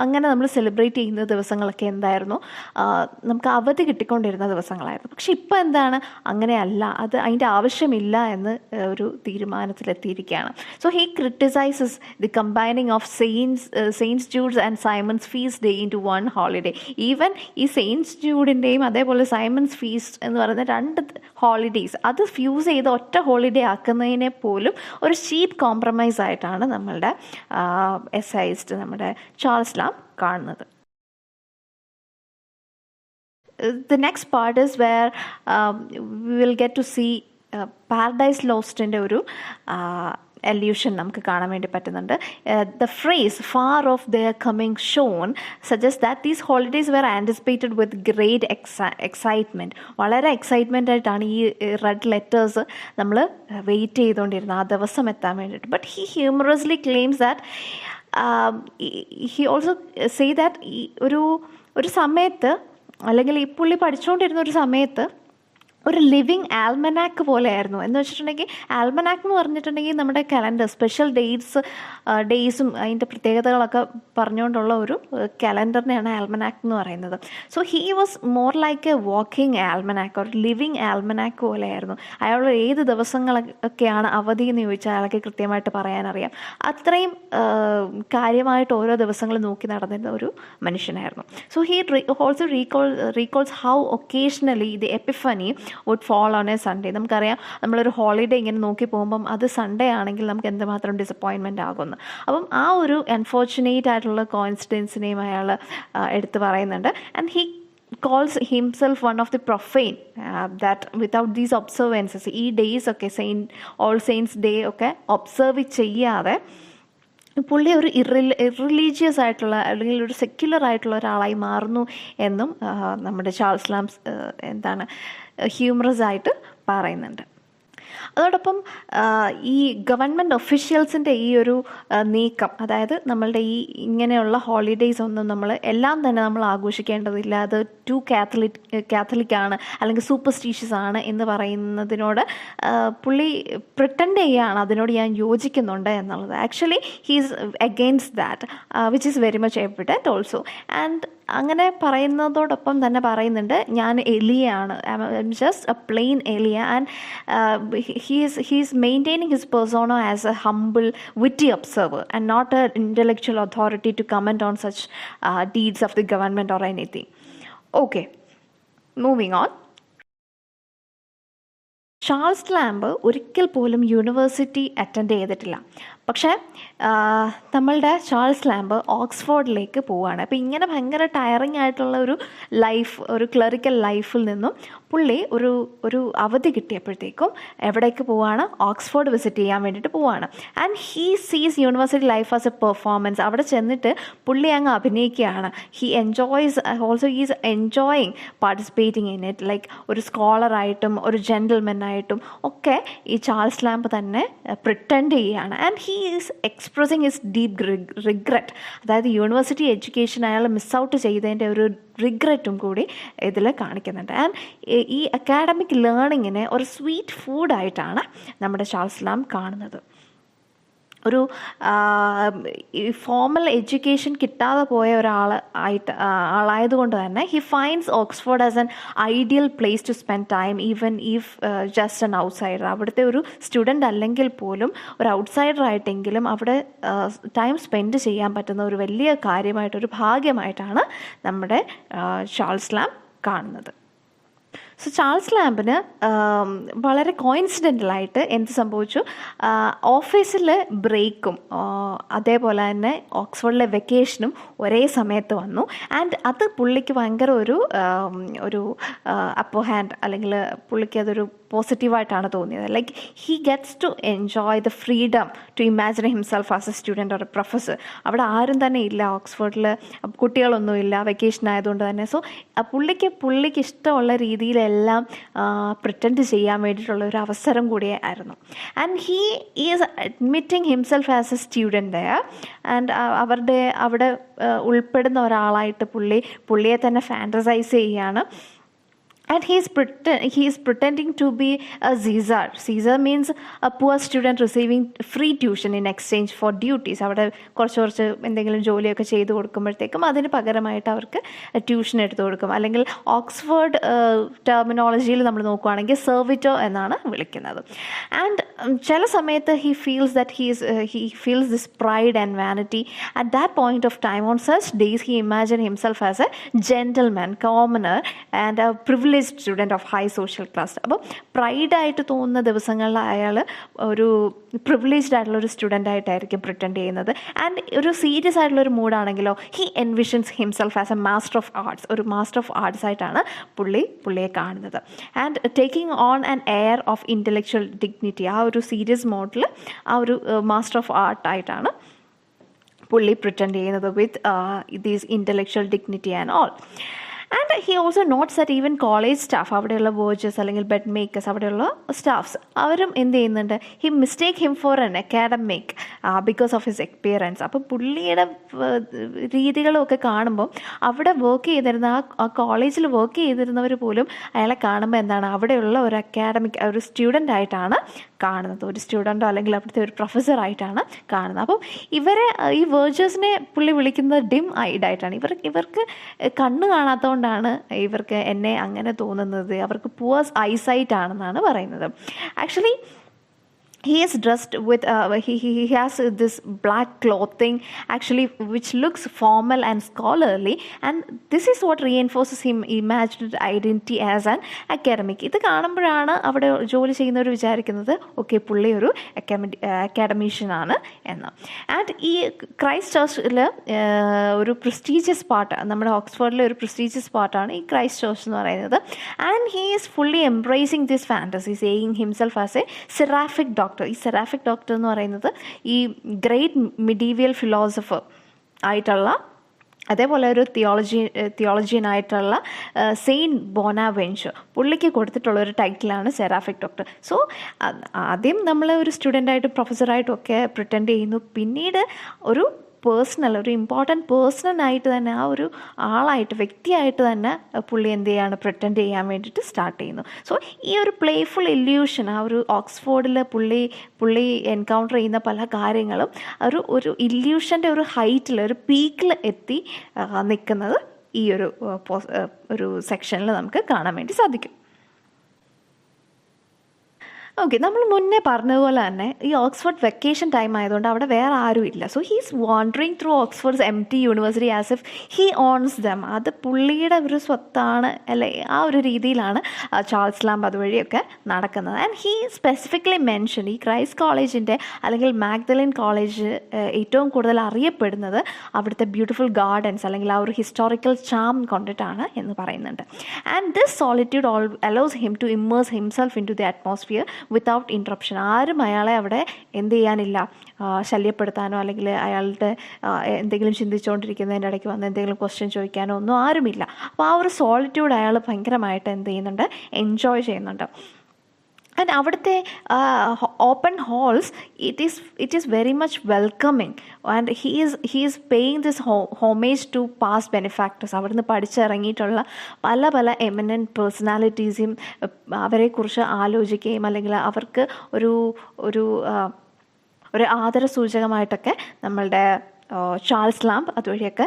അങ്ങനെ നമ്മൾ സെലിബ്രേറ്റ് ചെയ്യുന്ന ദിവസങ്ങളൊക്കെ എന്തായിരുന്നു, നമുക്ക് അവധി കിട്ടിക്കൊണ്ടിരുന്ന ദിവസങ്ങളായിരുന്നു. പക്ഷെ ഇപ്പോൾ എന്താണ്, അങ്ങനെയല്ല, അതിൻ്റെ ആവശ്യമില്ല എന്ന് ഒരു തീരുമാനത്തിലെത്തിയിരിക്കുകയാണ്. So he criticises the combining of saints Jude's and Simon's feast day in to one holiday. Even ഈ സെയിൻറ്റ്സ് ജൂഡിൻ്റെയും അതേപോലെ സൈമൺസ് ഫീസ്റ്റ് എന്ന് പറയുന്ന രണ്ട് ഹോളിഡേയ്സ് അത് ഫ്യൂസ് ചെയ്ത് ഒറ്റ ഹോളിഡേ ആക്കുന്നതിനെ പോലും ഒരു ചീപ്പ് കോംപ്രമൈസ് ആയിട്ടാണ് നമ്മളുടെ എസ്ഐസ്റ്റ് നമ്മുടെ ചാൾസ് ലാം കാണുന്നത്. The next part is where we will get to see Paradise ലോസ്റ്റിൻ്റെ ഒരു എല്യൂഷൻ നമുക്ക് കാണാൻ വേണ്ടി പറ്റുന്നുണ്ട്. The phrase far off their coming shone suggest that these holidays were anticipated with great excitement. വളരെ എക്സൈറ്റ്മെൻ്റ് ആയിട്ടാണ് ഈ റെഡ് ലെറ്റേഴ്സ് നമ്മൾ വെയിറ്റ് ചെയ്തുകൊണ്ടിരുന്നത് ആ ദിവസം എത്താൻ വേണ്ടിയിട്ട്. But he humorously claims that he also say that ഈ ഒരു സമയത്ത്, അല്ലെങ്കിൽ ഈ പുള്ളി പഠിച്ചുകൊണ്ടിരുന്ന ഒരു സമയത്ത് ഒരു ലിവിങ് ആൽമനാക്ക് പോലെയായിരുന്നു. എന്ന് വെച്ചിട്ടുണ്ടെങ്കിൽ ആൽമനാക്ക് എന്ന് പറഞ്ഞിട്ടുണ്ടെങ്കിൽ നമ്മുടെ കലണ്ടർ, സ്പെഷ്യൽ ഡേയ്സും അതിൻ്റെ പ്രത്യേകതകളൊക്കെ പറഞ്ഞുകൊണ്ടുള്ള ഒരു കലണ്ടറിനെയാണ് ആൽമനാക്ക് എന്ന് പറയുന്നത്. So he was more like a walking almanac, ഒരു ലിവിങ് ആൽമനാക്ക് പോലെയായിരുന്നു. അയാൾ ഏത് ദിവസങ്ങളൊക്കെയാണ് അവധി എന്ന് ചോദിച്ചാൽ അയാൾക്ക് കൃത്യമായിട്ട് പറയാനറിയാം. അത്രയും കാര്യമായിട്ട് ഓരോ ദിവസങ്ങൾ നോക്കി നടന്നിരുന്ന ഒരു മനുഷ്യനായിരുന്നു. So he also recalls how occasionally the epiphany would fall on a Sunday. നമുക്കറിയാം, നമ്മളൊരു ഹോളിഡേ ഇങ്ങനെ നോക്കി പോകുമ്പം അത് സൺഡേ ആണെങ്കിൽ നമുക്ക് എന്തുമാത്രം ഡിസപ്പോയിൻമെൻ്റ് ആകുമെന്ന്. അപ്പം ആ ഒരു അൺഫോർച്ചുനേറ്റ് ആയിട്ടുള്ള കോയിൻസിഡൻസിനെയും അയാൾ എടുത്ത് പറയുന്നുണ്ട്. And he calls himself one of the profane that without these observances, ഈ ഡേയ്സ് ഒക്കെ ഓൾ സെയിൻസ് ഡേ ഒക്കെ ഒബ്സർവ് ചെയ്യാതെ പുള്ളി ഒരു ഇറിലീജിയസ് ആയിട്ടുള്ള അല്ലെങ്കിൽ ഒരു സെക്യുലർ ആയിട്ടുള്ള ഒരാളായി മാറുന്നു എന്നും നമ്മുടെ ചാൾസ് ലാംസ് ഹ്യൂമറസ് ആയിട്ട് പറയുന്നുണ്ട്. അതോടൊപ്പം ഈ ഗവൺമെൻറ് ഒഫീഷ്യൽസിൻ്റെ ഈ ഒരു നീക്കം, അതായത് നമ്മളുടെ ഈ ഇങ്ങനെയുള്ള ഹോളിഡേയ്സ് ഒന്നും നമ്മൾ എല്ലാം തന്നെ നമ്മൾ ആഘോഷിക്കേണ്ടതില്ല, അത് ടു കാത്തലിക് ആണ് അല്ലെങ്കിൽ സൂപ്പർസ്റ്റീഷ്യസ് ആണ് എന്ന് പറയുന്നതിനോട് പുള്ളി പ്രിട്ടൻഡ് ചെയ്യുകയാണ് അതിനോട് ഞാൻ യോജിക്കുന്നുണ്ട് എന്നുള്ളത്. Actually he's against that which is very much evident also. And അങ്ങനെ പറയുന്നതോടൊപ്പം തന്നെ പറയുന്നുണ്ട്, ഞാൻ എലിയാണ്, just a plain Elia, and he's maintaining his persona as a humble, witty observer and not an intellectual authority to comment on such deeds of the government or anything. Okay, moving on. Charles lamp ഒരിക്കൽ പോലും university attend ചെയ്തിട്ടില്ല. പക്ഷേ നമ്മളുടെ Charles lamp ഓക്സ്ഫോർഡിലേക്ക് പോവുകയാണ്. അപ്പോൾ ഇങ്ങനെ ഭയങ്കര tiring ആയിട്ടുള്ള ഒരു ലൈഫ്, ഒരു ക്ലറിക്കൽ ലൈഫിൽ നിന്നും പുള്ളി ഒരു അവധി കിട്ടിയപ്പോഴത്തേക്കും എവിടേക്ക് പോവുകയാണ്? ഓക്സ്ഫോർഡ് വിസിറ്റ് ചെയ്യാൻ വേണ്ടിയിട്ട് പോവുകയാണ്. And he sees university life as a performance. അവിടെ ചെന്നിട്ട് പുള്ളി അങ്ങ് അഭിനയിക്കുകയാണ്. He enjoys also, he's enjoying participating in it. Like ഒരു സ്കോളറായിട്ടും ഒരു ജെൻറ്റിൽമെനായിട്ടും ഒക്കെ ഈ ചാൾസ് ലാംബ് തന്നെ പ്രിറ്റൻഡ് ചെയ്യുകയാണ്. And he is expressing his deep regret. അതായത് യൂണിവേഴ്സിറ്റി എഡ്യൂക്കേഷൻ അയാൾ മിസ് ഔട്ട് ചെയ്തതിൻ്റെ ഒരു റിഗ്രറ്റും കൂടി ഇതിൽ കാണിക്കുന്നുണ്ട്. ആൻഡ് ഈ അക്കാഡമിക് ലേണിങ്ങിനെ ഒരു സ്വീറ്റ് ഫുഡായിട്ടാണ് നമ്മുടെ ചാൾസ് ലാംബ് കാണുന്നത്. ഒരു ഫോമൽ എഡ്യൂക്കേഷൻ കിട്ടാതെ പോയ ആളായതുകൊണ്ട് തന്നെ he finds Oxford as an ideal place to spend time, even if just an outsider. അവിടുത്തെ ഒരു സ്റ്റുഡൻ്റ് അല്ലെങ്കിൽ പോലും ഒരു ഔട്ട്സൈഡർ ആയിട്ടെങ്കിലും അവിടെ ടൈം സ്പെൻഡ് ചെയ്യാൻ പറ്റുന്ന ഒരു വലിയ കാര്യമായിട്ടൊരു ഭാഗ്യമായിട്ടാണ് നമ്മുടെ ചാൾസ് ലാംബ് കാണുന്നത്. സോ ചാൾസ് ലാംബിന് വളരെ കോയിൻസിഡൻ്റലായിട്ട് എന്ത് സംഭവിച്ചു? ഓഫീസിൽ ബ്രേക്കും അതേപോലെ തന്നെ ഓക്സ്ഫോർഡിലെ വെക്കേഷനും ഒരേ സമയത്ത് വന്നു. ആൻഡ് അത് പുള്ളിക്ക് ഭയങ്കര ഒരു അപ്പർ ഹാൻഡ്, അല്ലെങ്കിൽ പുള്ളിക്ക് അതൊരു പോസിറ്റീവായിട്ടാണ് തോന്നിയത്. Like he gets to enjoy the freedom to imagine himself as a student or a professor. അവിടെ ആരും തന്നെ ഇല്ല, ഓക്സ്ഫോർഡിൽ കുട്ടികളൊന്നുമില്ല, വെക്കേഷൻ ആയതുകൊണ്ട് തന്നെ. സോ പുള്ളിക്ക് ഇഷ്ടമുള്ള രീതിയിലെല്ലാം പ്രിറ്റൻഡ് ചെയ്യാൻ വേണ്ടിയിട്ടുള്ള ഒരു അവസരം കൂടിയായിരുന്നു. And he is admitting himself as a student there. And അവിടെ ഉൾപ്പെടുന്ന ഒരാളായിട്ട് പുള്ളിയെ തന്നെ ഫാൻറ്റസൈസ് ചെയ്യുകയാണ്. And he is pretending to be a Caesar. Caesar means a poor student receiving free tuition in exchange for duties. അവിടെ കുറച്ച് എന്തെങ്കിലും ജോലിയൊക്കെ ചെയ്ത് കൊടുക്കുമ്പോഴത്തേക്കും അതിന് പകരമായിട്ട് അവർക്ക് ട്യൂഷൻ എടുത്ത് കൊടുക്കും. അല്ലെങ്കിൽ ഓക്സ്ഫോർഡ് ടെർമിനോളജിയിൽ നമ്മൾ നോക്കുകയാണെങ്കിൽ സെർവിറ്റോ എന്നാണ് വിളിക്കുന്നത്. ആൻഡ് ചില സമയത്ത് he feels this pride and vanity. At that point of time, on such days, he imagined himself as a gentleman, commoner and a privileged student of high social class. അപ്പോൾ പ്രൈഡായിട്ട് തോന്നുന്ന ദിവസങ്ങളിൽ അയാൾ ഒരു പ്രിവിലേജ്ഡ് ആയിട്ടുള്ള ഒരു student ആയിട്ടായിരിക്കും pretend ചെയ്യുന്നത്. And ഒരു സീരിയസ് ആയിട്ടുള്ളൊരു മൂഡാണെങ്കിലോ he envisions himself as a master of arts. ഒരു മാസ്റ്റർ ഓഫ് ആർട്സ് ആയിട്ടാണ് പുള്ളിയെ കാണുന്നത്. And taking on an air of intellectual dignity. ആ ഒരു സീരിയസ് മോഡിൽ ആ ഒരു മാസ്റ്റർ ഓഫ് ആർട്ടായിട്ടാണ് പുള്ളി പ്രിറ്റൻഡ് ചെയ്യുന്നത് with these intellectual dignity and all. And he also notes that even college staff, അവിടെയുള്ള വേർജേഴ്സ് അല്ലെങ്കിൽ ബെഡ് മേക്കേഴ്സ്, അവിടെയുള്ള സ്റ്റാഫ്സ് അവരും എന്ത് ചെയ്യുന്നുണ്ട്? He mistake him for N academic because of his experience. അപ്പോൾ പുള്ളിയുടെ രീതികളൊക്കെ കാണുമ്പോൾ അവിടെ വർക്ക് ചെയ്തിരുന്ന ആ കോളേജിൽ വർക്ക് ചെയ്തിരുന്നവർ പോലും അയാളെ കാണുമ്പോൾ എന്താണ്, അവിടെയുള്ള ഒരു അക്കാഡമിക് ഒരു സ്റ്റുഡൻ്റ് ആയിട്ടാണ് കാണുന്നത്. ഒരു സ്റ്റുഡൻറ്റോ അല്ലെങ്കിൽ അവിടുത്തെ ഒരു പ്രൊഫസറായിട്ടാണ് കാണുന്നത്. അപ്പം ഈ വേർജേഴ്സിനെ പുള്ളി വിളിക്കുന്നത് ഡിം ഐഡായിട്ടാണ്. ഇവർക്ക് കണ്ണ് കാണാത്തതുകൊണ്ടാണ് ഇവർക്ക് എന്നെ അങ്ങനെ തോന്നുന്നത്, അവർക്ക് പുവർ ഐസൈറ്റ് ആണെന്നാണ് പറയുന്നത്. Actually he is dressed with he has this black clothing actually which looks formal and scholarly, and this is what reinforces him imagined identity as an academic. ഇത് കാണുമ്പോഴാണ് അവിടെ ജോലി ചെയ്യുന്നവർ വിചാരിക്കുന്നത് ഓക്കെ പുള്ളി ഒരു അക്കാഡമീഷ്യൻ ആണ് എന്ന്. ആൻഡ് ഈ ക്രൈസ്റ്റ് ചർച്ചിൽ ഒരു പ്രസ്റ്റീജിയസ് പാർട്ട്, നമ്മുടെ ഓക്സ്ഫോർഡിലെ ഒരു പ്രസ്റ്റീജിയസ് പാർട്ടാണ് ഈ ക്രൈസ്റ്റ് ചർച്ച് എന്ന് പറയുന്നത്. And he is fully embracing this fantasy, saying himself as A Seraphic doctor doctor, ഈ സെറാഫിക് ഡോക്ടർ എന്ന് പറയുന്നത് ഈ ഗ്രേറ്റ് മിഡീവിയൽ ഫിലോസഫർ ആയിട്ടുള്ള, അതേപോലെ ഒരു തിയോളജിയനായിട്ടുള്ള സെയിൻറ്റ് ബോനാവെൻച്വർ, പുള്ളിക്ക് കൊടുത്തിട്ടുള്ള ഒരു ടൈറ്റിലാണ് സെറാഫിക് ഡോക്ടർ. സോ ആദ്യം നമ്മൾ ഒരു സ്റ്റുഡൻ്റായിട്ടും പ്രൊഫസറായിട്ടും ഒക്കെ പ്രിറ്റൻഡ് ചെയ്യുന്നു, പിന്നീട് ഒരു ഒരു ഇമ്പോർട്ടൻറ്റ് പേഴ്സണായിട്ട് തന്നെ, ആ ഒരു ആളായിട്ട്, വ്യക്തിയായിട്ട് തന്നെ പുള്ളി എന്ത് ചെയ്യാണ്, പ്രിറ്റൻഡ് ചെയ്യാൻ വേണ്ടിയിട്ട് സ്റ്റാർട്ട് ചെയ്യുന്നു. സോ ഈ ഒരു പ്ലേഫുൾ ഇല്യൂഷൻ, ആ ഒരു ഓക്സ്ഫോർഡിൽ പുള്ളി എൻകൗണ്ടർ ചെയ്യുന്ന പല കാര്യങ്ങളും ഒരു ഇല്യൂഷൻ്റെ ഒരു ഹൈറ്റിൽ, ഒരു പീക്കിൽ എത്തി നിൽക്കുന്നത് ഈ ഒരു സെക്ഷനിൽ നമുക്ക് കാണാൻ വേണ്ടി സാധിക്കും. ഓക്കെ, നമ്മൾ മുന്നേ പറഞ്ഞതുപോലെ തന്നെ ഈ ഓക്സ്ഫോർഡ് വെക്കേഷൻ ടൈം ആയതുകൊണ്ട് അവിടെ വേറെ ആരും ഇല്ല. So he's wandering through Oxford's empty university as if he owns them. അത് പുള്ളിയുടെ ഒരു സ്വത്താണ് അല്ലേ, ആ ഒരു രീതിയിലാണ് ചാൾസ് ലാംബ് അതുവഴിയൊക്കെ നടക്കുന്നത്. ആൻഡ് ഹീ സ്പെസിഫിക്കലി മെൻഷൻ ഈ ക്രൈസ്റ്റ് കോളേജിൻ്റെ അല്ലെങ്കിൽ മാഗ്ദലിൻ കോളേജ് ഏറ്റവും കൂടുതൽ അറിയപ്പെടുന്നത് അവിടുത്തെ ബ്യൂട്ടിഫുൾ ഗാർഡൻസ് അല്ലെങ്കിൽ ആ ഒരു ഹിസ്റ്റോറിക്കൽ ചാം കൊണ്ടിട്ടാണ് എന്ന് പറയുന്നുണ്ട്. And this solitude allows him to immerse himself into the atmosphere without interruption. ആരും അയാളെ അവിടെ എന്ത് ചെയ്യാനില്ല, ശല്യപ്പെടുത്താനോ അല്ലെങ്കിൽ അയാളുടെ എന്തെങ്കിലും ചിന്തിച്ചുകൊണ്ടിരിക്കുന്നതിൻ്റെ ഇടയ്ക്ക് വന്ന് എന്തെങ്കിലും ക്വസ്റ്റ്യൻ ചോദിക്കാനോ ഒന്നും ആരുമില്ല. അപ്പോൾ ആ ഒരു സോളിറ്റ്യൂഡ് അയാൾ ഭയങ്കരമായിട്ട് എന്ത് ചെയ്യുന്നുണ്ട്, എൻജോയ് ചെയ്യുന്നുണ്ട്. ആൻഡ് അവിടുത്തെ open halls it is very much welcoming. And he is paying this homage to past benefactors. അവിടുന്ന് പഠിച്ചിറങ്ങിയിട്ടുള്ള പല എമിനൻറ്റ് പേഴ്സണാലിറ്റീസും അവരെക്കുറിച്ച് ആലോചിക്കുകയും അല്ലെങ്കിൽ അവർക്ക് ഒരു ആദരസൂചകമായിട്ടൊക്കെ നമ്മളുടെ ചാൾസ് ലാംബ് അതുവഴിയൊക്കെ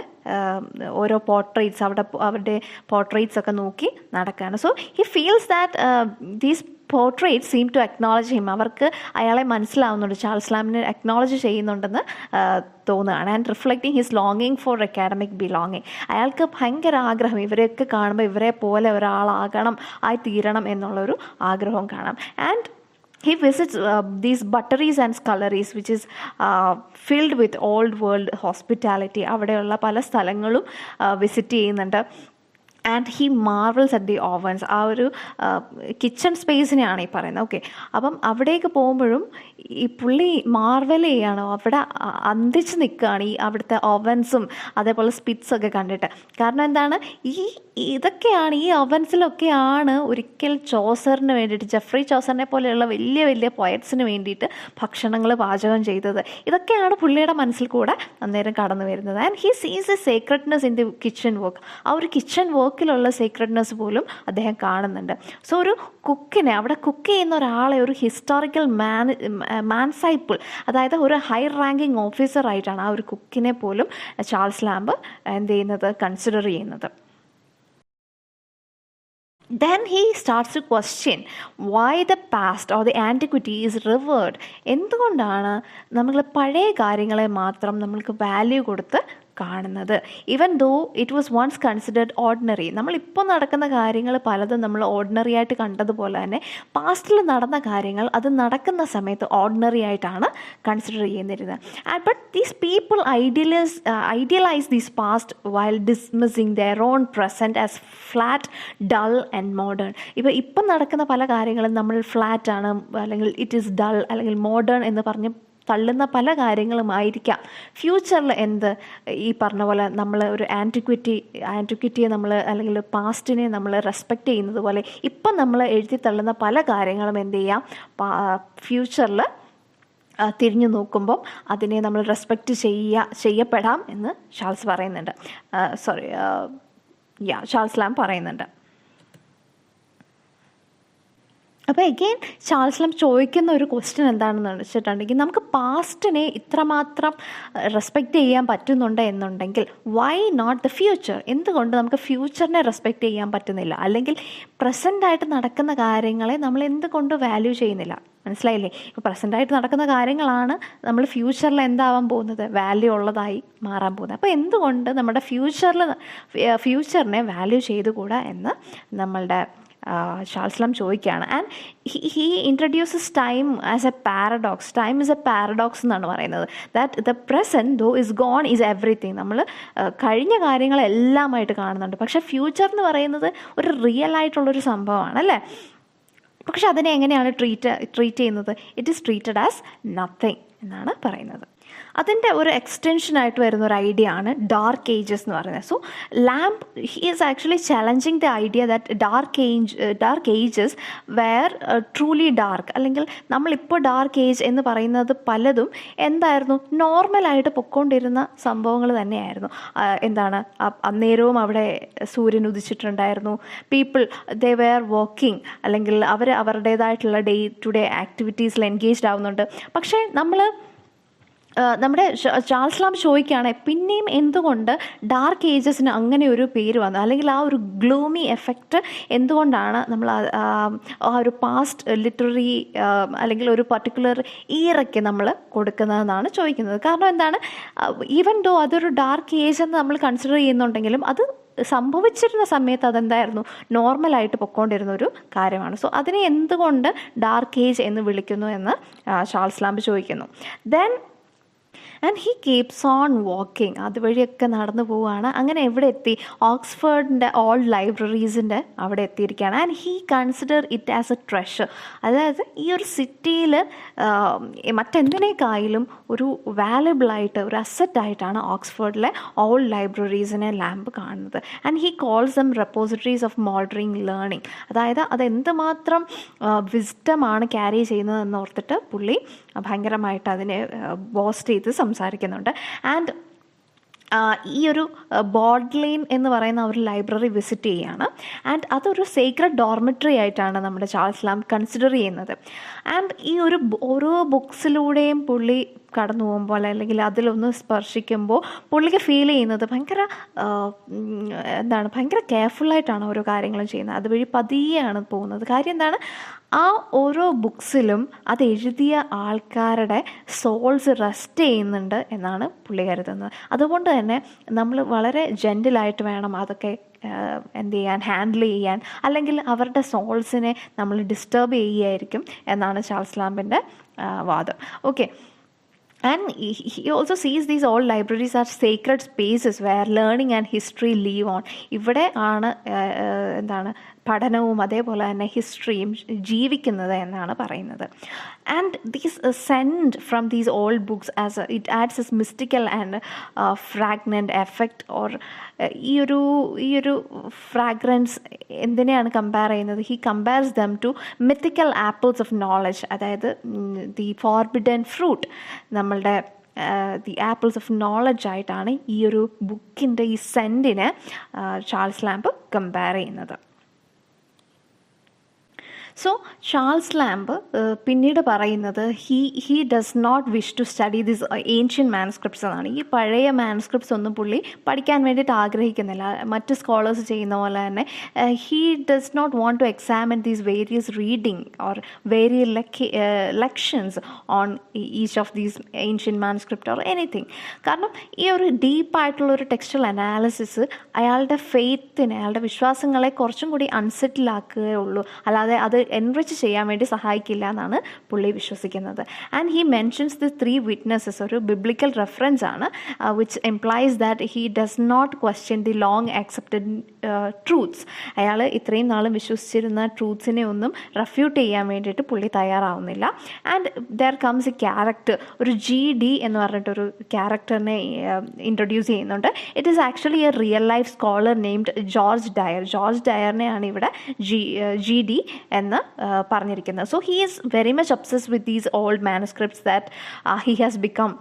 ഓരോ പോർട്രേറ്റ്സ് അവരുടെ പോർട്രേറ്റ്സ് ഒക്കെ നോക്കി നടക്കുകയാണ്. So he feels that these portrait seem to acknowledge him. അവർക്ക് അയാളെ മനസ്സിലാവുന്നുണ്ട്, ചാൾസ് ലാംബിനെ അക്നോളജ് ചെയ്യുന്നുണ്ടെന്ന് തോന്നുകയാണ്. ആൻഡ് റിഫ്ലക്റ്റിംഗ് ഹിസ് ലോങ്ങിങ് ഫോർ അക്കാഡമിക് ബിലോങ്ങിങ്. അയാൾക്ക് ഭയങ്കര ആഗ്രഹം, ഇവരെയൊക്കെ കാണുമ്പോൾ ഇവരെ പോലെ ഒരാളാകണം, ആയി തീരണം എന്നുള്ളൊരു ആഗ്രഹം കാണാം. And he visits these butteries and sculleries which is filled with old world hospitality. അവിടെയുള്ള പല സ്ഥലങ്ങളും വിസിറ്റ് ചെയ്യുന്നുണ്ട്. And he Marvels at the Owens. ആ ഒരു കിച്ചൺ സ്പേസിനെയാണ് ഈ പറയുന്നത്. ഓക്കെ, അപ്പം അവിടേക്ക് പോകുമ്പോഴും ഈ പുള്ളി മാർവൽ ചെയ്യാണ്, അവിടെ അന്തിച്ച് നിൽക്കുകയാണ് ഈ അവിടുത്തെ ഓവൻസും അതേപോലെ സ്പിറ്റ്സൊക്കെ കണ്ടിട്ട്. കാരണം എന്താണ്, ഇതൊക്കെയാണ്, ഈ ഓവൻസിലൊക്കെയാണ് ഒരിക്കൽ ചോസറിന് വേണ്ടിയിട്ട്, ജെഫ്രി ചോസറിനെ പോലെയുള്ള വലിയ വലിയ പോയറ്റ്സിന് വേണ്ടിയിട്ട് ഭക്ഷണങ്ങൾ പാചകം ചെയ്തത്. ഇതൊക്കെയാണ് പുള്ളിയുടെ മനസ്സിൽ കൂടെ അന്നേരം കടന്നു വരുന്നത്. And he sees a secretness in the kitchen work. ആ ഒരു കിച്ചൺ വർക്കിലുള്ള സീക്രട്ട്നെസ് പോലും അദ്ദേഹം കാണുന്നുണ്ട്. സോ ഒരു കുക്കിനെ, അവിടെ കുക്ക് ചെയ്യുന്ന ഒരാളെ ഒരു ഹിസ്റ്റോറിക്കൽ മാൻസൈപ്പിൾ, അതായത് ഒരു ഹൈ റാങ്കിങ് ഓഫീസറായിട്ടാണ് ആ ഒരു കുക്കിനെ പോലും ചാൾസ് ലാംബ് എന്ത് ചെയ്യുന്നത്, കൺസിഡർ ചെയ്യുന്നത്. Then he starts to question why the past or the antiquity is revered. എന്തുകൊണ്ടാണ് നമ്മൾ പഴയ കാര്യങ്ങളെ മാത്രം നമ്മൾക്ക് വാല്യൂ കൊടുത്ത് കാണുന്നത്? Even though it was once considered ordinary. നമ്മളിപ്പോൾ നടക്കുന്ന കാര്യങ്ങൾ പലതും നമ്മൾ ഓർഡിനറി ആയിട്ട് കണ്ടതുപോലെ തന്നെ പാസ്റ്റിൽ നടന്ന കാര്യങ്ങൾ അത് നടക്കുന്ന സമയത്ത് ഓർഡിനറി ആയിട്ടാണ് കൺസിഡർ ചെയ്യുന്നിരുന്നത്. But these people idealise these past while dismissing their own present as flat, dull and modern. ഇപ്പം നടക്കുന്ന പല കാര്യങ്ങളും നമ്മൾ ഫ്ലാറ്റാണ് അല്ലെങ്കിൽ ഇറ്റ് ഈസ് ഡൾ അല്ലെങ്കിൽ മോഡേൺ എന്ന് പറഞ്ഞ് തള്ളുന്ന പല കാര്യങ്ങളുമായിരിക്കാം ഫ്യൂച്ചറിൽ ഈ പറഞ്ഞ പോലെ നമ്മൾ ഒരു ആൻറ്റിക്വിറ്റിയെ നമ്മൾ അല്ലെങ്കിൽ പാസ്റ്റിനെ നമ്മൾ റെസ്പെക്റ്റ് ചെയ്യുന്നത് പോലെ ഇപ്പം നമ്മൾ എഴുതി തള്ളുന്ന പല കാര്യങ്ങളും എന്ത് ചെയ്യാം, ഫ്യൂച്ചറിൽ തിരിഞ്ഞു നോക്കുമ്പം അതിനെ നമ്മൾ റെസ്പെക്റ്റ് ചെയ്യപ്പെടാം എന്ന് ചാൾസ് ലാംബ് പറയുന്നുണ്ട്. അപ്പോൾ എഗെയിൻ ചാൾസ് ലാംബ് ചോദിക്കുന്ന ഒരു ക്വസ്റ്റ്യൻ എന്താണെന്ന് വെച്ചിട്ടുണ്ടെങ്കിൽ, നമുക്ക് പാസ്റ്റിനെ ഇത്രമാത്രം റെസ്പെക്റ്റ് ചെയ്യാൻ പറ്റുന്നുണ്ട് എന്നുണ്ടെങ്കിൽ വൈ നോട്ട് ദ ഫ്യൂച്ചർ? എന്തുകൊണ്ട് നമുക്ക് ഫ്യൂച്ചറിനെ റെസ്പെക്റ്റ് ചെയ്യാൻ പറ്റുന്നില്ല? അല്ലെങ്കിൽ പ്രസൻ്റായിട്ട് നടക്കുന്ന കാര്യങ്ങളെ നമ്മൾ എന്തുകൊണ്ട് വാല്യൂ ചെയ്യുന്നില്ല? മനസ്സിലായില്ലേ? ഇപ്പോൾ പ്രസൻ്റായിട്ട് നടക്കുന്ന കാര്യങ്ങളാണ് നമ്മൾ ഫ്യൂച്ചറിൽ എന്താവാൻ പോകുന്നത്, വാല്യൂ ഉള്ളതായി മാറാൻ പോകുന്നത്. അപ്പോൾ എന്തുകൊണ്ട് നമ്മുടെ ഫ്യൂച്ചറിനെ വാല്യൂ ചെയ്തുകൂടാ എന്ന് നമ്മളുടെ ചാൾസ് ലാംബ് ചോദിക്കുകയാണ്. And he introduces time as a paradox. Time is a paradox എന്നാണ് പറയുന്നത്. That the present though is gone is everything. നമ്മൾ കഴിഞ്ഞ കാര്യങ്ങളെല്ലാമായിട്ട് കാണുന്നുണ്ട്, പക്ഷേ ഫ്യൂച്ചർ എന്ന് പറയുന്നത് ഒരു റിയൽ ആയിട്ടുള്ളൊരു സംഭവമാണ്, അല്ലേ? പക്ഷെ അതിനെ എങ്ങനെയാണ് ട്രീറ്റ് ചെയ്യുന്നത്? It is treated as nothing എന്നാണ് പറയുന്നത്. അതിൻ്റെ ഒരു എക്സ്റ്റൻഷനായിട്ട് വരുന്ന ഒരു ഐഡിയ ആണ് ഡാർക്ക് ഏജസ് എന്ന് പറയുന്നത്. So Lamb he is actually challenging the idea that dark ages were truly dark, അല്ലെങ്കിൽ നമ്മളിപ്പോൾ ഡാർക്ക് ഏജ് എന്ന് പറയുന്നത് പലതും എന്തായിരുന്നു, നോർമലായിട്ട് പൊയ്ക്കൊണ്ടിരുന്ന സംഭവങ്ങൾ തന്നെയായിരുന്നു. എന്താണ്, അന്നേരവും അവിടെ സൂര്യൻ ഉദിച്ചിട്ടുണ്ടായിരുന്നു, പീപ്പിൾ ദേ വെയർ വർക്കിംഗ്, അല്ലെങ്കിൽ അവർ അവരുടേതായിട്ടുള്ള ഡേ ടു ഡേ ആക്ടിവിറ്റീസിൽ എൻഗേജ്ഡ് ആവുന്നുണ്ട്. പക്ഷേ നമ്മുടെ ചാൾസ് ലാംബ് ചോദിക്കുകയാണ്, പിന്നെയും എന്തുകൊണ്ട് ഡാർക്ക് ഏജസിന് അങ്ങനെ ഒരു പേര് വന്നു, അല്ലെങ്കിൽ ആ ഒരു ഗ്ലൂമി എഫക്റ്റ് എന്തുകൊണ്ടാണ് നമ്മൾ ആ ഒരു പാസ്റ്റ് ലിറ്റററി അല്ലെങ്കിൽ ഒരു പർട്ടിക്കുലർ ഈറയ്ക്ക് നമ്മൾ കൊടുക്കുന്നതെന്നാണ് ചോദിക്കുന്നത്. കാരണം എന്താണ്, ഈവൻ ദോ അതൊരു ഡാർക്ക് ഏജ് എന്ന് നമ്മൾ കൺസിഡർ ചെയ്യുന്നുണ്ടെങ്കിലും അത് സംഭവിച്ചിരുന്ന സമയത്ത് അതെന്തായിരുന്നു, നോർമലായിട്ട് പൊയ്ക്കൊണ്ടിരുന്ന ഒരു കാര്യമാണ്. സോ അതിനെ എന്തുകൊണ്ട് ഡാർക്ക് ഏജ് എന്ന് വിളിക്കുന്നു എന്ന് ചാൾസ് ലാംബ് ചോദിക്കുന്നു. Then and he keeps on walking, അതുവഴിയൊക്കെ നടന്നു പോവുകയാണ്. അങ്ങനെ എവിടെ എത്തി, ഓക്സ്ഫോർഡിൻ്റെ ഓൾഡ് ലൈബ്രറീസിൻ്റെ അവിടെ എത്തിയിരിക്കുകയാണ്. And he consider it as a treasure, അതായത് ഈ ഒരു സിറ്റിയിൽ മറ്റെന്തിനേക്കായാലും ഒരു വാല്യുബിളായിട്ട്, ഒരു അസറ്റായിട്ടാണ് ഓക്സ്ഫോർഡിലെ ഓൾഡ് ലൈബ്രറീസിനെ ലാംബ് കാണുന്നത്. And he calls them repositories of mouldering learning, അതായത് അതെന്തുമാത്രം വിസ്ഡമാണ് ക്യാരി ചെയ്യുന്നതെന്ന് ഓർത്തിട്ട് പുള്ളി ഭയങ്കരമായിട്ട് അതിനെ ബോസ്റ്റ് ചെയ്ത് സംസാരിക്കുന്നുണ്ട്. ആൻഡ് ഈ ഒരു ബോഡ്ലെയിൻ എന്ന് പറയുന്ന ഒരു ലൈബ്രറി വിസിറ്റ് ചെയ്യുകയാണ്. ആൻഡ് അതൊരു സീക്രട്ട് ഡോർമെട്രി ആയിട്ടാണ് നമ്മുടെ ചാൾസ് ലാംബ് കൺസിഡർ ചെയ്യുന്നത്. ആൻഡ് ഈ ഓരോ ബുക്സിലൂടെയും പുള്ളി കടന്നു പോകുമ്പോൾ, അല്ലെങ്കിൽ അതിലൊന്ന് സ്പർശിക്കുമ്പോൾ പുള്ളിക്ക് ഫീൽ ചെയ്യുന്നത് ഭയങ്കര കെയർഫുള്ളായിട്ടാണ് ഓരോ കാര്യങ്ങളും ചെയ്യുന്നത്. അതുവഴി പതിയെയാണ് പോകുന്നത്. കാര്യം എന്താണ്, ആ ഓരോ ബുക്സിലും അത് എഴുതിയ ആൾക്കാരുടെ സോൾസ് റെസ്റ്റ് ചെയ്യുന്നുണ്ട് എന്നാണ് പുള്ളി കരുതുന്നത്. അതുകൊണ്ട് തന്നെ നമ്മൾ വളരെ ജെൻറ്റിലായിട്ട് വേണം അതൊക്കെ എന്ത് ചെയ്യാൻ, ഹാൻഡിൽ ചെയ്യാൻ, അല്ലെങ്കിൽ അവരുടെ സോൾസിനെ നമ്മൾ ഡിസ്റ്റർബ് ചെയ്യുകയായിരിക്കും എന്നാണ് ചാൾസ് ലാംബിൻ്റെ വാദം. Okay. And he also sees these old libraries are sacred spaces where learning and history live on. ഇവിടെ ആണ് പഠനവും അതേപോലെ തന്നെ ഹിസ്റ്ററിയും ജീവിക്കുന്നത് എന്നാണ് പറയുന്നത്. And these scent from these old books as it adds as mystical and fragrant effect. Or ഈ ഒരു ഫ്രാഗ്രൻസ് എന്തിനെയാണ് കമ്പയർ ചെയ്യുന്നത്? He compares them to mythical apples of knowledge, അതായത് ദി ഫോർബിഡൻ ഫ്രൂട്ട്, നമ്മളുടെ ദി ആപ്പിൾസ് ഓഫ് നോളജ് ആയിട്ടാണ് ഈ ഒരു ബുക്കിൻ്റെ ഈ സെൻറ്റിനെ ചാൾസ് ലാംബ് കമ്പയർ ചെയ്യുന്നത്. സോ ചാൾസ് ലാംബ് പിന്നീട് പറയുന്നത് he does not wish to study this ancient manuscripts എന്നാണ്. ഈ പഴയ മാനുസ്ക്രിപ്റ്റ്സ് ഒന്നും പുള്ളി പഠിക്കാൻ വേണ്ടിയിട്ട് ആഗ്രഹിക്കുന്നില്ല. മറ്റ് സ്കോളേഴ്സ് ചെയ്യുന്ന പോലെ തന്നെ he does not want to examine these various reading or various lections on each of these ancient manuscript or anything. കാരണം ഈ ഒരു ഡീപ്പായിട്ടുള്ളൊരു ടെക്സ്റ്റൽ അനാലിസിസ് അയാളുടെ ഫെയ്ത്തിനെ, അയാളുടെ വിശ്വാസങ്ങളെ കുറച്ചും കൂടി അൺസെറ്റിലാക്കുകയേ ഉള്ളൂ, അല്ലാതെ അത് എൻറിച്ച് ചെയ്യാൻ വേണ്ടി സഹായിക്കില്ല എന്നാണ് പുള്ളി വിശ്വസിക്കുന്നത്. And he mentions the 3 witnesses, ഒരു ബിബ്ലിക്കൽ റെഫറൻസ് ആണ്, which implies that he does not question the long accepted truths. അയാൾ ഇത്രയും നാളും വിശ്വസിച്ചിരുന്ന ട്രൂത്ത്സിനെ ഒന്നും റെഫ്യൂട്ട് ചെയ്യാൻ വേണ്ടിയിട്ട് പുള്ളി തയ്യാറാവുന്നില്ല. And there comes a character, ഒരു GD എന്ന് പറഞ്ഞിട്ടൊരു ക്യാരക്ടറിനെ ഇൻട്രൊഡ്യൂസ് ചെയ്യുന്നുണ്ട്. It is actually a real life scholar named George Dyer. George ഡയറിനെയാണ് ഇവിടെ GD എന്ന് പറഞ്ഞിരിക്കുന്നത്. So he is very much obsessed with these old manuscripts that he has become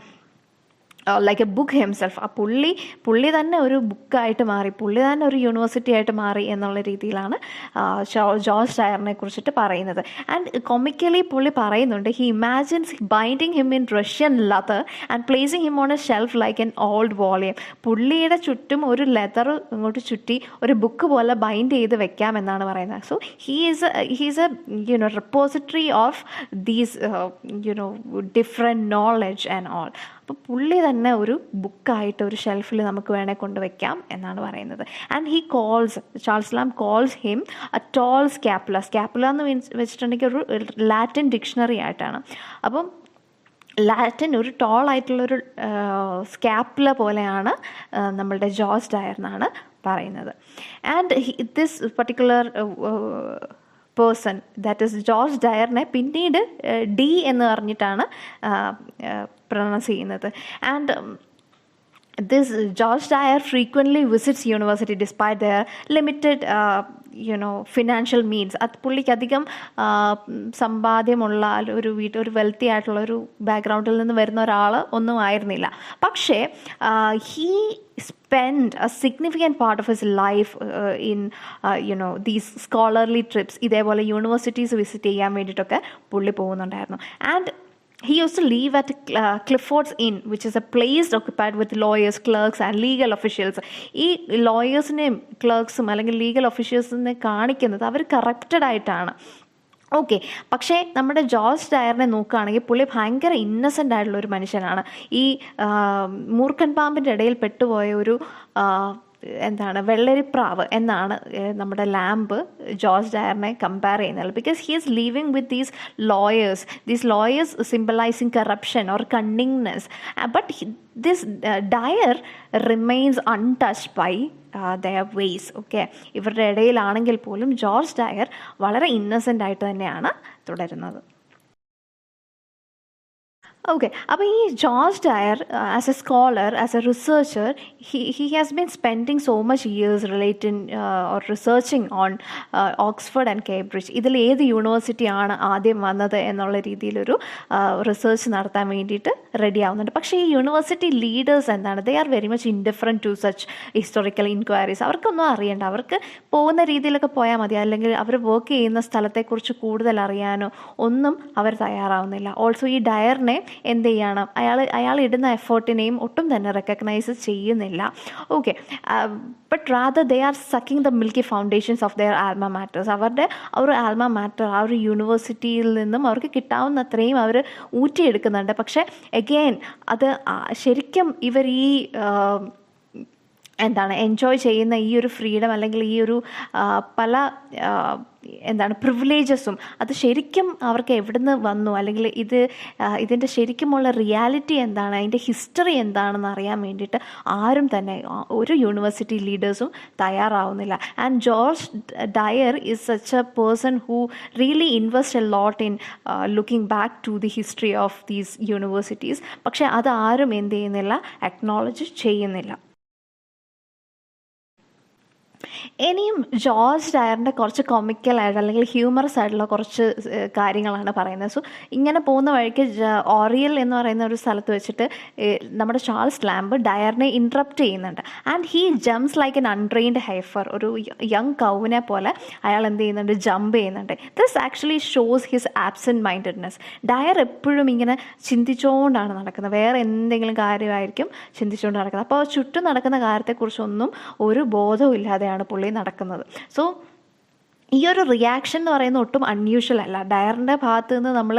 like a book himself. ആ പുള്ളി തന്നെ ഒരു ബുക്കായിട്ട് മാറി, പുള്ളി തന്നെ ഒരു യൂണിവേഴ്സിറ്റി ആയിട്ട് മാറി എന്നുള്ള രീതിയിലാണ് ജോർജ് ഡയറിനെ കുറിച്ചിട്ട് പറയുന്നത്. ആൻഡ് കൊമിക്കലി പുള്ളി പറയുന്നുണ്ട്, he imagines binding him in Russian leather and placing him on A shelf like an old volume. പുള്ളിയുടെ ചുറ്റും ഒരു ലെതർ ഇങ്ങോട്ട് ചുറ്റി ഒരു ബുക്ക് പോലെ ബൈൻഡ് ചെയ്ത് വെക്കാം എന്നാണ് പറയുന്നത്. So he's A repository of these different knowledge and all. അപ്പോൾ പുള്ളി തന്നെ ഒരു ബുക്കായിട്ട് ഒരു ഷെൽഫിൽ നമുക്ക് വേണേൽ കൊണ്ടുവയ്ക്കാം എന്നാണ് പറയുന്നത്. And Charles Lamb calls him a tall scapula. Scapula എന്ന് വെച്ചിട്ടുണ്ടെങ്കിൽ ഒരു ലാറ്റിൻ ഡിക്ഷണറി ആയിട്ടാണ്. അപ്പം ലാറ്റിൻ ഒരു ടോൾ ആയിട്ടുള്ളൊരു സ്കാപ്പുല പോലെയാണ് നമ്മളുടെ ജോർജ് ഡയർ എന്നാണ് പറയുന്നത്. And this particular person that is George ഡയറിനെ പിന്നീട് ഡി എന്ന് പറഞ്ഞിട്ടാണ് പ്രൊനൗൺസ് ചെയ്യുന്നത്. And this George Dyer frequently visits university despite their limited financial means. അത് പുള്ളിക്ക് അധികം സമ്പാദ്യമുള്ള ഒരു വെൽത്തി ആയിട്ടുള്ള ഒരു ബാക്ക്ഗ്രൗണ്ടിൽ നിന്ന് വരുന്ന ഒരാൾ ഒന്നും ആയിരുന്നില്ല. പക്ഷേ he spent a significant part of his life in these scholarly trips. ഇതേപോലെ യൂണിവേഴ്സിറ്റീസ് വിസിറ്റ് ചെയ്യാൻ വേണ്ടിയിട്ടൊക്കെ പുള്ളി പോകുന്നുണ്ടായിരുന്നു. And he used to live at Clifford's Inn, which is a place occupied with lawyers, clerks and legal officials. ഈ ലോയേഴ്സിനെയും ക്ലർക്സും അല്ലെങ്കിൽ legal ഒഫീഷ്യൽസിനെ കാണിക്കുന്നത് അവർ corrupted ആയിട്ടാണ്. Okay, പക്ഷേ നമ്മുടെ ജോർജ് ഡയറിനെ നോക്കുകയാണെങ്കിൽ പുള്ളി ഭയങ്കര ഇന്നസെൻ്റ് ആയിട്ടുള്ള ഒരു മനുഷ്യനാണ്. ഈ മൂർഖൻ പാമ്പിൻ്റെ ഇടയിൽ പെട്ടുപോയ ഒരു വെള്ളരിപ്രാവ് എന്നാണ് നമ്മുടെ ലാംബ് ജോർജ് ഡയറിനെ കമ്പയർ ചെയ്യുന്നത്. Because he is living with these lawyers symbolising corruption or cunningness. But this Dyer remains untouched by their ways. Okay, ഇവരുടെ ഇടയിലാണെങ്കിൽ പോലും ജോർജ് ഡയർ വളരെ ഇന്നസെൻ്റ് ആയിട്ട് തന്നെയാണ് തുടരുന്നത്. ഓക്കെ, അപ്പോൾ ഈ George Dyer as a scholar, as a researcher, he has been spending so much years relating or researching on Oxford and Cambridge. ഇതിൽ ഏത് യൂണിവേഴ്സിറ്റിയാണ് ആദ്യം വന്നത് എന്നുള്ള രീതിയിലൊരു റിസർച്ച് നടത്താൻ വേണ്ടിയിട്ട് റെഡി ആവുന്നുണ്ട്. പക്ഷേ ഈ യൂണിവേഴ്സിറ്റി ലീഡേഴ്സ് എന്താണ്, they are very much indifferent to such historical inquiries. അവർക്കൊന്നും അറിയണ്ട, അവർക്ക് പോകുന്ന രീതിയിലൊക്കെ പോയാൽ മതി, അല്ലെങ്കിൽ അവർ വർക്ക് ചെയ്യുന്ന സ്ഥലത്തെക്കുറിച്ച് കൂടുതൽ അറിയാനോ ഒന്നും അവർ തയ്യാറാവുന്നില്ല. ഓൾസോ ഈ ഡയറിനെ എന്ത് ചെയ്യണം, അയാൾ ഇടുന്ന എഫേർട്ടിനെയും ഒട്ടും തന്നെ റെക്കഗ്നൈസ് ചെയ്യുന്നില്ല. Okay, but rather they are sucking the milky foundations of their Alma matters. അവരുടെ ഒരു ആൽമ മാറ്റർ, ആ ഒരു യൂണിവേഴ്സിറ്റിയിൽ നിന്നും അവർക്ക് കിട്ടാവുന്ന അത്രയും അവർ ഊറ്റിയെടുക്കുന്നുണ്ട്. പക്ഷേ എഗെയിൻ അത് ശരിക്കും ഇവർ ഈ എൻജോയ് ചെയ്യുന്ന ഈ ഒരു ഫ്രീഡം അല്ലെങ്കിൽ ഈ ഒരു പല പ്രിവിലേജസും അത് ശരിക്കും അവർക്ക് എവിടുന്ന് വന്നു, അല്ലെങ്കിൽ ഇതിൻ്റെ ശരിക്കുമുള്ള റിയാലിറ്റി എന്താണ്, അതിൻ്റെ ഹിസ്റ്ററി എന്താണെന്ന് അറിയാൻ വേണ്ടിയിട്ട് ആരും തന്നെ ഒരു യൂണിവേഴ്സിറ്റി ലീഡേഴ്സും തയ്യാറാവുന്നില്ല. And George Dyer is such a person who really invest a lot in looking back to the history of these universities. പക്ഷേ അത് ആരും എന്ത് ചെയ്യുന്നില്ല, അക്നോളജ് ചെയ്യുന്നില്ല. ഇനിയും ജോർജ് ഡയറിൻ്റെ കുറച്ച് കൊമിക്കലായിട്ട് അല്ലെങ്കിൽ ഹ്യൂമറസ് ആയിട്ടുള്ള കുറച്ച് കാര്യങ്ങളാണ് പറയുന്നത്. സോ ഇങ്ങനെ പോകുന്ന വഴിക്ക് ഓറിയൽ എന്ന് പറയുന്ന ഒരു സ്ഥലത്ത് വെച്ചിട്ട് നമ്മുടെ ചാൾസ് ലാംബ് ഡയറിനെ ഇൻട്രപ്റ്റ് ചെയ്യുന്നുണ്ട്. And he jumps like an untrained heifer. ഒരു യങ് കൗവിനെ പോലെ അയാൾ എന്ത് ചെയ്യുന്നുണ്ട്, ജമ്പ് ചെയ്യുന്നുണ്ട്. This actually shows his absent mindedness. Dyer എപ്പോഴും ഇങ്ങനെ ചിന്തിച്ചുകൊണ്ടാണ് നടക്കുന്നത്, വേറെ എന്തെങ്കിലും കാര്യമായിരിക്കും ചിന്തിച്ചുകൊണ്ട് നടക്കുന്നത്. അപ്പോൾ ചുറ്റും നടക്കുന്ന കാര്യത്തെക്കുറിച്ചൊന്നും ഒരു ബോധവും ഇല്ലാതെയാണ് പുള്ളി നടക്കുന്നത്. സോ ഈ ഒരു റിയാക്ഷൻ എന്ന് പറയുന്നത് ഒട്ടും അൺയൂഷ്വൽ അല്ല. ഡയറിൻ്റെ ഭാഗത്ത് നിന്ന് നമ്മൾ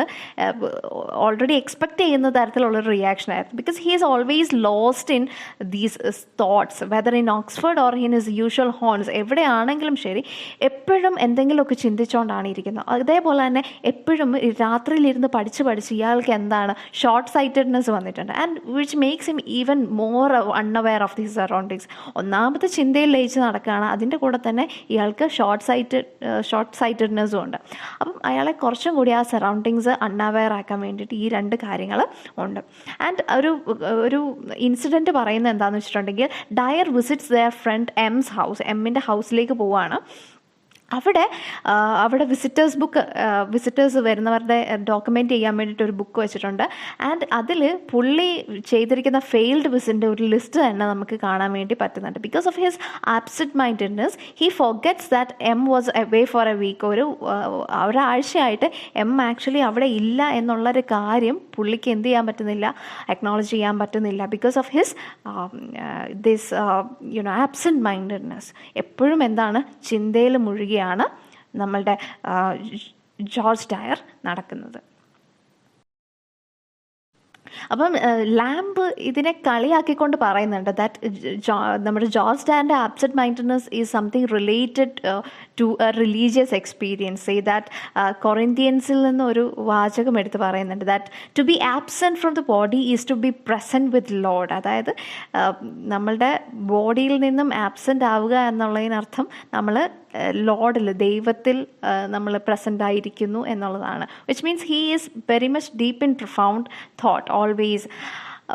ഓൾറെഡി എക്സ്പെക്റ്റ് ചെയ്യുന്ന തരത്തിലുള്ളൊരു റിയാക്ഷൻ ആയിരുന്നു. Because he is always lost in these thoughts, whether in Oxford or in his usual horns. എവിടെയാണെങ്കിലും ശരി, എപ്പോഴും എന്തെങ്കിലുമൊക്കെ ചിന്തിച്ചുകൊണ്ടാണ് ഇരിക്കുന്നത്. അതേപോലെ തന്നെ എപ്പോഴും രാത്രിയിലിരുന്ന് പഠിച്ച് ഇയാൾക്ക് എന്താണ് ഷോർട്ട് സൈറ്റഡ്നെസ് വന്നിട്ടുണ്ട്. And which makes him even more unaware of these surroundings. ഒന്നാമത്തെ ചിന്തയിൽ ലയിച്ച് നടക്കുകയാണ്, അതിൻ്റെ കൂടെ തന്നെ ഇയാൾക്ക് ഷോർട്ട് സൈറ്റഡ്നെസ്സും ഉണ്ട്. അപ്പം അയാളെ കുറച്ചും കൂടി ആ സറൗണ്ടിങ്സ് അൺഅവെയർ ആക്കാൻ വേണ്ടിയിട്ട് ഈ രണ്ട് കാര്യങ്ങൾ ഉണ്ട്. ആൻഡ് ഒരു ഇൻസിഡൻറ്റ് പറയുന്നത് എന്താണെന്ന് വെച്ചിട്ടുണ്ടെങ്കിൽ, Dyer visits their friend M's house. എമ്മിൻ്റെ ഹൗസിലേക്ക് പോവുകയാണ്. അവിടെ വിസിറ്റേഴ്സ് വരുന്നവരുടെ ഡോക്യുമെൻ്റ് ചെയ്യാൻ വേണ്ടിയിട്ട് ഒരു ബുക്ക് വെച്ചിട്ടുണ്ട്. ആൻഡ് അതിൽ പുള്ളി ചെയ്തിരിക്കുന്ന ഫെയിൽഡ് വിസിൻ്റെ ഒരു ലിസ്റ്റ് തന്നെ നമുക്ക് കാണാൻ വേണ്ടി പറ്റുന്നുണ്ട്. Because of his absent mindedness he forgets that M was away for a week. ഒരാഴ്ചയായിട്ട് എം ആക്ച്വലി അവിടെ ഇല്ല എന്നുള്ളൊരു കാര്യം പുള്ളിക്ക് എന്ത് ചെയ്യാൻ പറ്റുന്നില്ല, അക്നോളജ് ചെയ്യാൻ പറ്റുന്നില്ല. Because of his this absent mindedness. എപ്പോഴും എന്താണ്, ചിന്തയിൽ മുഴുകിയാണ് നമ്മളുടെ ജോർജ് ഡയർ നടക്കുന്നത്. അപ്പം ലാംബ് ഇതിനെ കളിയാക്കിക്കൊണ്ട് പറയുന്നുണ്ട് ദാറ്റ് നമ്മുടെ ജോർജ് ഡയറിൻ്റെ absent mindedness is something related to a religious experience. Say that കൊറിന്ത്യൻസിൽ നിന്ന് ഒരു വാചകം എടുത്ത് പറയുന്നുണ്ട്, that to be absent from the body is to be present with Lord. അതായത് നമ്മളുടെ ബോഡിയിൽ നിന്നും ആബ്സെൻ്റ് ആവുക എന്നുള്ളതിനർത്ഥം നമ്മൾ ലോഡിൽ, ദൈവത്തിൽ നമ്മൾ പ്രസൻ്റ് ആയിരിക്കുന്നു എന്നുള്ളതാണ്. Which means he is very much deep in profound thought always.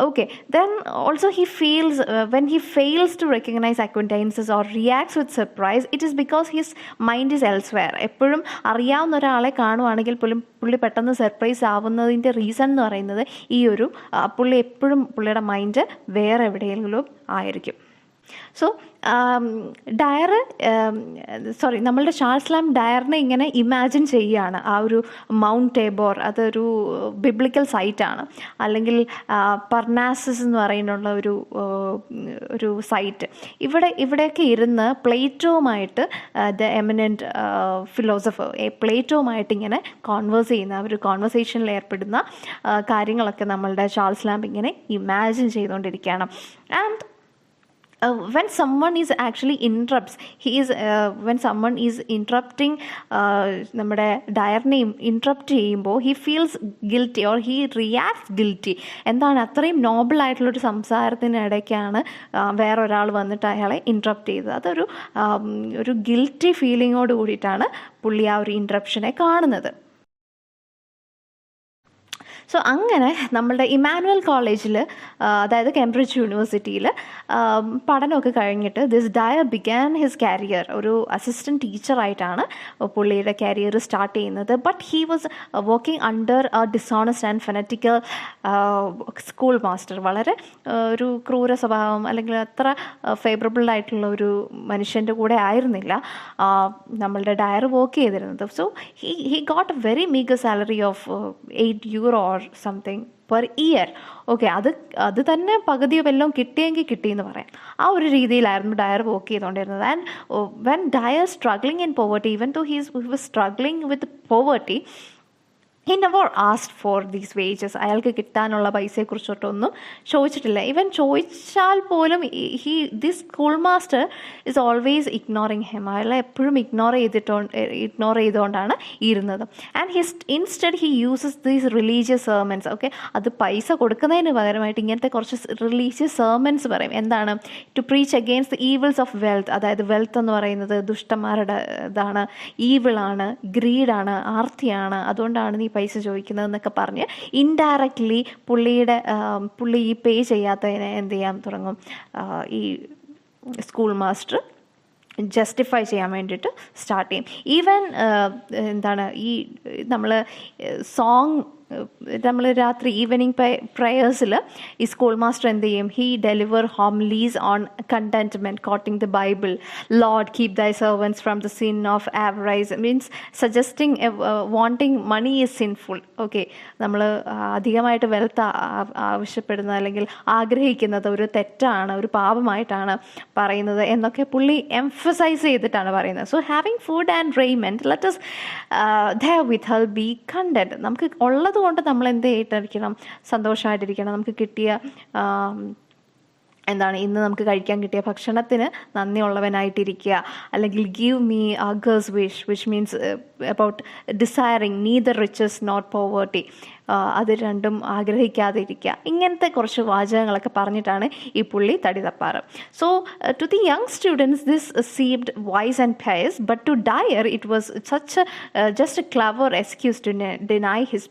Okay, then also he feels when he fails to recognize acquaintances or reacts with surprise, it is because his mind is elsewhere. എപ്പോഴും അറിയാവുന്ന ഒരാളെ കാണുവാണെങ്കിൽ പോലും പുള്ളി പെട്ടെന്ന് surprise ആവുന്നതിൻ്റെ reason എന്ന് പറയുന്നത് ഈ ഒരു പുള്ളി എപ്പോഴും പുള്ളിയുടെ മൈൻഡ് വേറെ എവിടെയെങ്കിലും ആയിരിക്കും. സോ നമ്മളുടെ ചാൾസ് ലാം ഡയറിനെ ഇങ്ങനെ ഇമാജിൻ ചെയ്യുകയാണ്. ആ ഒരു മൗണ്ട് ടേബോർ, അതൊരു ബിബ്ലിക്കൽ സൈറ്റാണ്. അല്ലെങ്കിൽ പർനാസസ് എന്ന് പറയുന്നുള്ള ഒരു സൈറ്റ്. ഇവിടെയൊക്കെ ഇരുന്ന് പ്ലേറ്റോവുമായിട്ട് ദ എമിനൻറ്റ് ഫിലോസഫർ പ്ലേറ്റോവുമായിട്ട് ഇങ്ങനെ കോൺവേഴ്സ് ചെയ്യുന്ന, ഒരു കോൺവെർസേഷനിൽ ഏർപ്പെടുന്ന കാര്യങ്ങളൊക്കെ നമ്മളുടെ ചാൾസ് ലാം ഇങ്ങനെ ഇമാജിൻ ചെയ്തുകൊണ്ടിരിക്കുകയാണ്. And when someone is actually interrupts, when someone is interrupting നമ്മുടെ ഡയറിനെയും ഇൻട്രപ്റ്റ് ചെയ്യുമ്പോൾ he feels guilty or he reacts guilty. എന്താണ്, അത്രയും നോബിൾ ആയിട്ടുള്ളൊരു സംസാരത്തിനിടയ്ക്കാണ് വേറൊരാൾ വന്നിട്ട് അയാളെ ഇൻട്രപ്റ്റ് ചെയ്തത്. അതൊരു ഗിൽറ്റി ഫീലിങ്ങോട് കൂടിയിട്ടാണ് പുള്ളി ആ ഒരു ഇൻട്രപ്ഷനെ കാണുന്നത്. സോ അങ്ങനെ നമ്മളുടെ ഇമ്മാനുവൽ കോളേജിൽ, അതായത് കേംബ്രിഡ്ജ് യൂണിവേഴ്സിറ്റിയിൽ പഠനമൊക്കെ കഴിഞ്ഞിട്ട് this Dyer began his career. ഒരു അസിസ്റ്റൻറ്റ് ടീച്ചറായിട്ടാണ് പുള്ളിയുടെ കരിയർ സ്റ്റാർട്ട് ചെയ്യുന്നത്. But he was working under a dishonest and fanatical school master. വളരെ ഒരു ക്രൂര സ്വഭാവം അല്ലെങ്കിൽ അത്ര ഫേവറബിൾ ആയിട്ടുള്ള ഒരു മനുഷ്യൻ്റെ കൂടെ ആയിരുന്നില്ല നമ്മളുടെ ഡയർ വർക്ക് ചെയ്തിരുന്നത്. So he got A very meagre salary of €8 or something per year. Okay, അത് തന്നെ പകുതിയോ വല്ലതും കിട്ടിയെങ്കിൽ കിട്ടിയെന്ന് പറയാം. ആ ഒരു രീതിയിലായിരുന്നു ഡയർ വർക്ക് ചെയ്തുകൊണ്ടിരുന്നത്. And when they're struggling in poverty, even though he was struggling with poverty, he never asked for these wages. അയാൾക്ക് കിട്ടാനുള്ള പൈസയെക്കുറിച്ചിട്ടൊന്നും ചോദിച്ചിട്ടില്ല. ഈവൻ ചോദിച്ചാൽ പോലും this school master is always ignoring him. അയാളെ എപ്പോഴും ഇഗ്നോർ ചെയ്തുകൊണ്ടാണ് ഇരുന്നത്. And instead he uses these religious sermons. Okay, അത് പൈസ കൊടുക്കുന്നതിന് പകരമായിട്ട് ഇങ്ങനത്തെ കുറച്ച് റിലീജിയസ് സെർമൻസ് പറയും. എന്താണ്, to preach against the evils of wealth. അതായത് വെൽത്ത് എന്ന് പറയുന്നത് ദുഷ്ടന്മാരുടെ ഇതാണ്, ഈവിളാണ്, ഗ്രീഡാണ്, ആർത്തിയാണ്, അതുകൊണ്ടാണ് നീ പൈസ ചോദിക്കുന്നതെന്നൊക്കെ പറഞ്ഞ് ഇൻഡയറക്റ്റ്ലി പുള്ളി ഈ പേ ചെയ്യാത്തതിനെ എന്ത് ചെയ്യാൻ തുടങ്ങും, ഈ സ്കൂൾ മാസ്റ്റർ ജസ്റ്റിഫൈ ചെയ്യാൻ വേണ്ടിയിട്ട് സ്റ്റാർട്ട് ചെയ്യും. ഈവൻ ഈ നമ്മൾ രാത്രി ഈവനിങ് പ്രേയേഴ്സിൽ ഈ സ്കൂൾ മാസ്റ്റർ എന്ത് ചെയ്യും, he deliver homilies on contentment quoting the Bible. Lord keep thy servants from the sin of avarice, means suggesting wanting money is sinful. Okay, നമ്മൾ അധികമായിട്ട് വെൽത്ത് ആവശ്യപ്പെടുന്ന അല്ലെങ്കിൽ ആഗ്രഹിക്കുന്നത് ഒരു തെറ്റാണ്, ഒരു പാപമായിട്ടാണ് പറയുന്നത് എന്നൊക്കെ പുള്ളി എംഫസൈസ് ചെയ്തിട്ടാണ് പറയുന്നത്. So having food and raiment let us therewithal be content. നമുക്ക് ഉള്ളത് കൊണ്ട് നമ്മൾ എന്ത് ചെയ്തിട്ടിരിക്കണം, സന്തോഷമായിട്ടിരിക്കണം. നമുക്ക് കിട്ടിയ ഇന്ന് നമുക്ക് കഴിക്കാൻ കിട്ടിയ ഭക്ഷണത്തിന് നന്ദിയുള്ളവനായിട്ടിരിക്കുക. അല്ലെങ്കിൽ give me Agur's which means about desiring neither riches not poverty. അത് രണ്ടും ആഗ്രഹിക്കാതെ ഇരിക്കുക. ഇങ്ങനത്തെ കുറച്ച് വാചകങ്ങളൊക്കെ പറഞ്ഞിട്ടാണ് ഈ പുള്ളി തടി തപ്പാറ്. So to the young students this seemed wise and pious, but to Dyer it was such just a clever excuse to deny his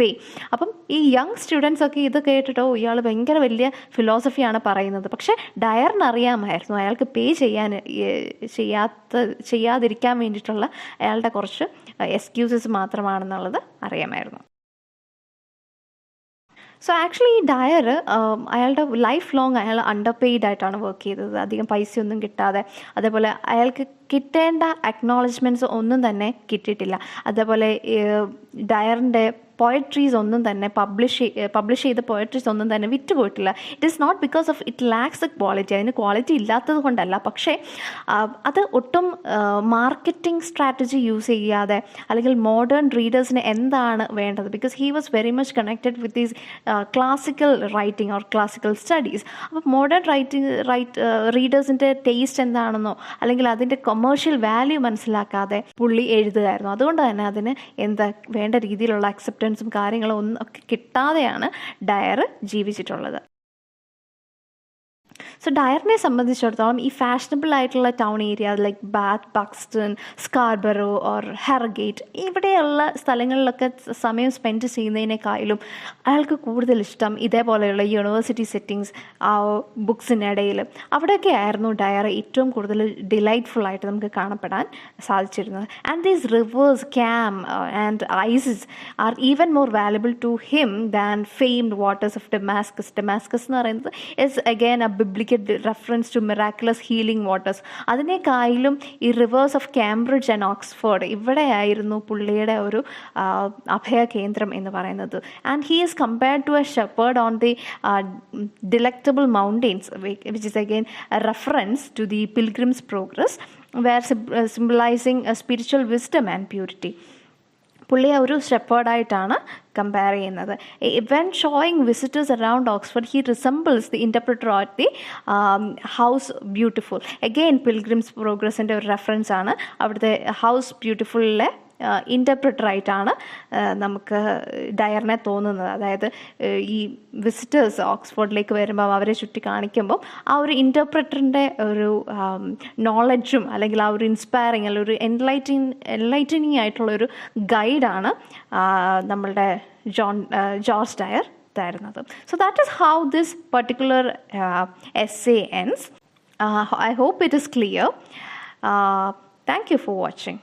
pay. അപ്പം ഈ യങ് സ്റ്റുഡൻസ് ഒക്കെ ഇത് കേട്ടിട്ടോ ഇയാൾ ഭയങ്കര വലിയ ഫിലോസഫിയാണ് പറയുന്നത്. പക്ഷേ ഡയറിന് അറിയാമായിരുന്നു അയാൾക്ക് പേ ചെയ്യാതിരിക്കാൻ വേണ്ടിയിട്ടുള്ള അയാളുടെ കുറച്ച് എക്സ്ക്യൂസസ് മാത്രമാണെന്നുള്ളത് അറിയാമായിരുന്നു. സോ ആക്ച്വലി ഈ ഡയർ അയാളുടെ ലൈഫ് ലോങ് അയാൾ അണ്ടർ പെയ്ഡ് ആയിട്ടാണ് വർക്ക് ചെയ്തത്, അധികം പൈസയൊന്നും കിട്ടാതെ. അതേപോലെ അയാൾക്ക് കിട്ടേണ്ട അക്നോളജ്മെൻറ്റ്സ് ഒന്നും തന്നെ കിട്ടിയിട്ടില്ല. അതേപോലെ ഡയറിൻ്റെ പോയട്രീസ് ഒന്നും തന്നെ പബ്ലിഷ് ചെയ്ത പോയട്രീസ് ഒന്നും തന്നെ വിറ്റുപോയിട്ടില്ല. It is not because of it lacks a quality, അതിന് ക്വാളിറ്റി ഇല്ലാത്തത് കൊണ്ടല്ല, പക്ഷേ അത് ഒട്ടും മാർക്കറ്റിംഗ് സ്ട്രാറ്റജി യൂസ് ചെയ്യാതെ അല്ലെങ്കിൽ മോഡേൺ റീഡേഴ്സിന് എന്താണ് വേണ്ടത്, because he was very much connected with these classical writing or classical studies. അപ്പോൾ മോഡേൺ റീഡേഴ്സിൻ്റെ ടേസ്റ്റ് എന്താണെന്നോ അല്ലെങ്കിൽ അതിൻ്റെ കൊമേഴ്ഷ്യൽ വാല്യൂ മനസ്സിലാക്കാതെ പുള്ളി എഴുതുകയായിരുന്നു. അതുകൊണ്ട് തന്നെ അതിന് വേണ്ട രീതിയിലുള്ള അക്സെപ്റ്റൻസും കാര്യങ്ങളും ഒന്നും ഒക്കെ കിട്ടാതെയാണ് ഡയർ ജീവിച്ചിട്ടുള്ളത്. സോ ഡയറിനെ സംബന്ധിച്ചിടത്തോളം ഈ ഫാഷനബിൾ ആയിട്ടുള്ള town area like Bath, Buxton, Scarborough or Harrogate ഇവിടെയുള്ള സ്ഥലങ്ങളിലൊക്കെ സമയം സ്പെൻഡ് ചെയ്യുന്നതിനേക്കാളും അയാൾക്ക് കൂടുതൽ ഇഷ്ടം ഇതേപോലെയുള്ള യൂണിവേഴ്സിറ്റി സെറ്റിങ്സ്, ബുക്സിനിടയിൽ അവിടെയൊക്കെ ആയിരുന്നു ഡയറി ഏറ്റവും കൂടുതൽ ഡിലൈറ്റ്ഫുൾ ആയിട്ട് നമുക്ക് കാണപ്പെടാൻ സാധിച്ചിരുന്നത്. And these rivers, Cam and Isis are even more valuable to him than famed waters of Damascus. Damascus എന്ന് പറയുന്നത് is again a biblical reference to miraculous healing waters. അതിനേക്കാളും ഈ rivers of Cambridge and Oxford ഇവിടെയായിരുന്നു പുള്ളിയുടെ ഒരു അഭയ കേന്ദ്രം എന്ന് പറയുന്നത്. And he is compared to a shepherd on the delectable mountains, which is again a reference to the Pilgrim's Progress, where symbolizing a spiritual wisdom and purity. പുള്ളിയെ ഒരു ഷെപ്പേർഡായിട്ടാണ് കമ്പയർ ചെയ്യുന്നത്. When showing visitors around Oxford he resembles the interpreter of the house beautiful. Again pilgrims പ്രോഗ്രസിൻ്റെ ഒരു reference ആണ്. അവിടുത്തെ house ബ്യൂട്ടിഫുള്ളിലെ ഇൻ്റർപ്രിറ്ററായിട്ടാണ് നമുക്ക് ഡയറിനെ തോന്നുന്നത്. അതായത് ഈ വിസിറ്റേഴ്സ് ഓക്സ്ഫോർഡിലേക്ക് വരുമ്പോൾ അവരെ ചുറ്റി കാണിക്കുമ്പോൾ ആ ഒരു ഇൻ്റർപ്രിറ്ററിൻ്റെ ഒരു നോളജും അല്ലെങ്കിൽ ആ ഒരു ഇൻസ്പയറിങ് അല്ലെങ്കിൽ ഒരു എൻലൈറ്റനിങ് ആയിട്ടുള്ളൊരു ഗൈഡാണ് നമ്മളുടെ ജോർജ് ഡയർ തരുന്നത്. So that is how this particular essay ends. I hope it is clear. Thank you for watching.